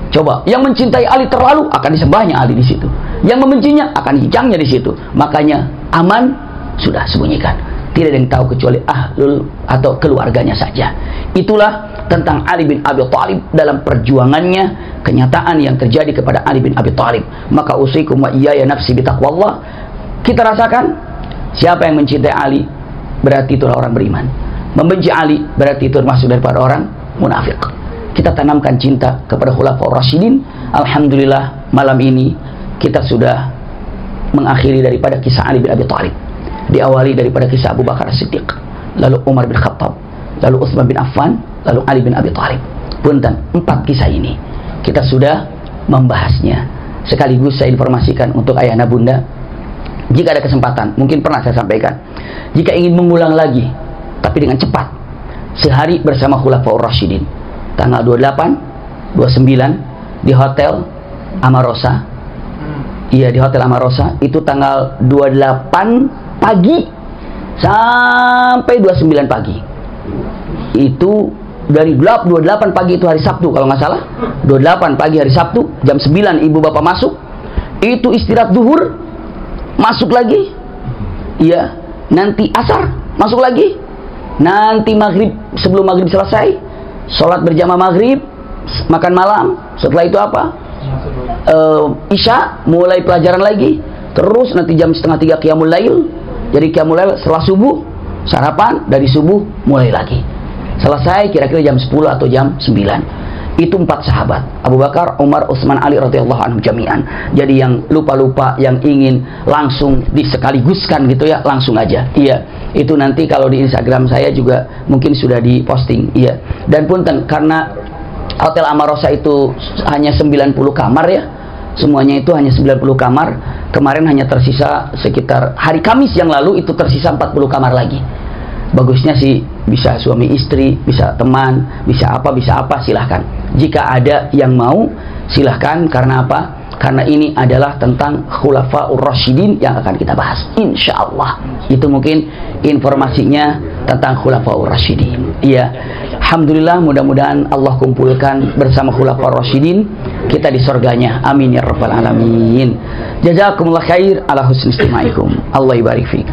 A: Coba, yang mencintai Ali terlalu akan disembahnya Ali di situ. Yang membencinya akan dicincangnya di situ. Makanya aman, sudah sembunyikan. tidak ada yang tahu kecuali ahlul atau keluarganya saja. Itulah tentang Ali bin Abi Thalib dalam perjuangannya, kenyataan yang terjadi kepada Ali bin Abi Thalib. Maka usikum wa iyaya nafsi bitaqwallah. Kita rasakan siapa yang mencintai Ali berarti itulah orang beriman. Membenci Ali berarti itu termasuk daripada orang munafik. Kita tanamkan cinta kepada Khulafaur Rasyidin. Alhamdulillah malam ini kita sudah mengakhiri daripada kisah Ali bin Abi Thalib. Diawali daripada kisah Abu Bakar As-Siddiq, lalu Umar bin Khattab, lalu Utsman bin Affan, lalu Ali bin Abi Thalib. Punten, 4 kisah ini kita sudah membahasnya. Sekaligus saya informasikan untuk ayah dan bunda, jika ada kesempatan, mungkin pernah saya sampaikan, jika ingin mengulang lagi tapi dengan cepat, sehari bersama Khulafaur Rasyidin, tanggal 28, 29 di Hotel Amarosa. Iya, di Hotel Amarosa itu tanggal 28 pagi sampai 29 pagi. Itu dari 28 pagi itu hari Sabtu kalau nggak salah. 28 pagi hari Sabtu, jam 9 ibu bapak masuk. Itu istirahat zuhur, masuk lagi. Iya, nanti asar, masuk lagi. Nanti maghrib, sebelum maghrib selesai, sholat berjamaah maghrib, makan malam. Setelah itu apa? Isya, mulai pelajaran lagi. Terus nanti jam 2:30 qiyamul lail. Jadi qiyamul lail setelah subuh, sarapan, dari subuh mulai lagi. Selesai kira-kira jam 10 atau jam 9. Itu 4 sahabat, Abu Bakar, Umar, Utsman, Ali radhiyallahu anhum jami'an. Jadi yang lupa-lupa, yang ingin langsung disekaliguskan gitu ya, langsung aja. Iya, itu nanti kalau di Instagram saya juga mungkin sudah diposting. Iya. Dan punten, karena Hotel Amarosa itu hanya 90 kamar ya. Semuanya itu hanya 90 kamar. Kemarin hanya tersisa sekitar hari Kamis yang lalu itu tersisa 40 kamar lagi. Bagusnya sih bisa suami istri, bisa teman, bisa apa silahkan. Jika ada yang mau silahkan. Karena apa? Karena ini adalah tentang Khulafaur Rasyidin yang akan kita bahas, insya Allah. Itu mungkin informasinya tentang Khulafaur Rasyidin. Iya, alhamdulillah, mudah-mudahan Allah kumpulkan bersama Khulafaur Rasyidin kita di surganya. Amin ya rabbal alamin. Jazakumullah khair ala husni istimaikum. Allah ibarik fiik.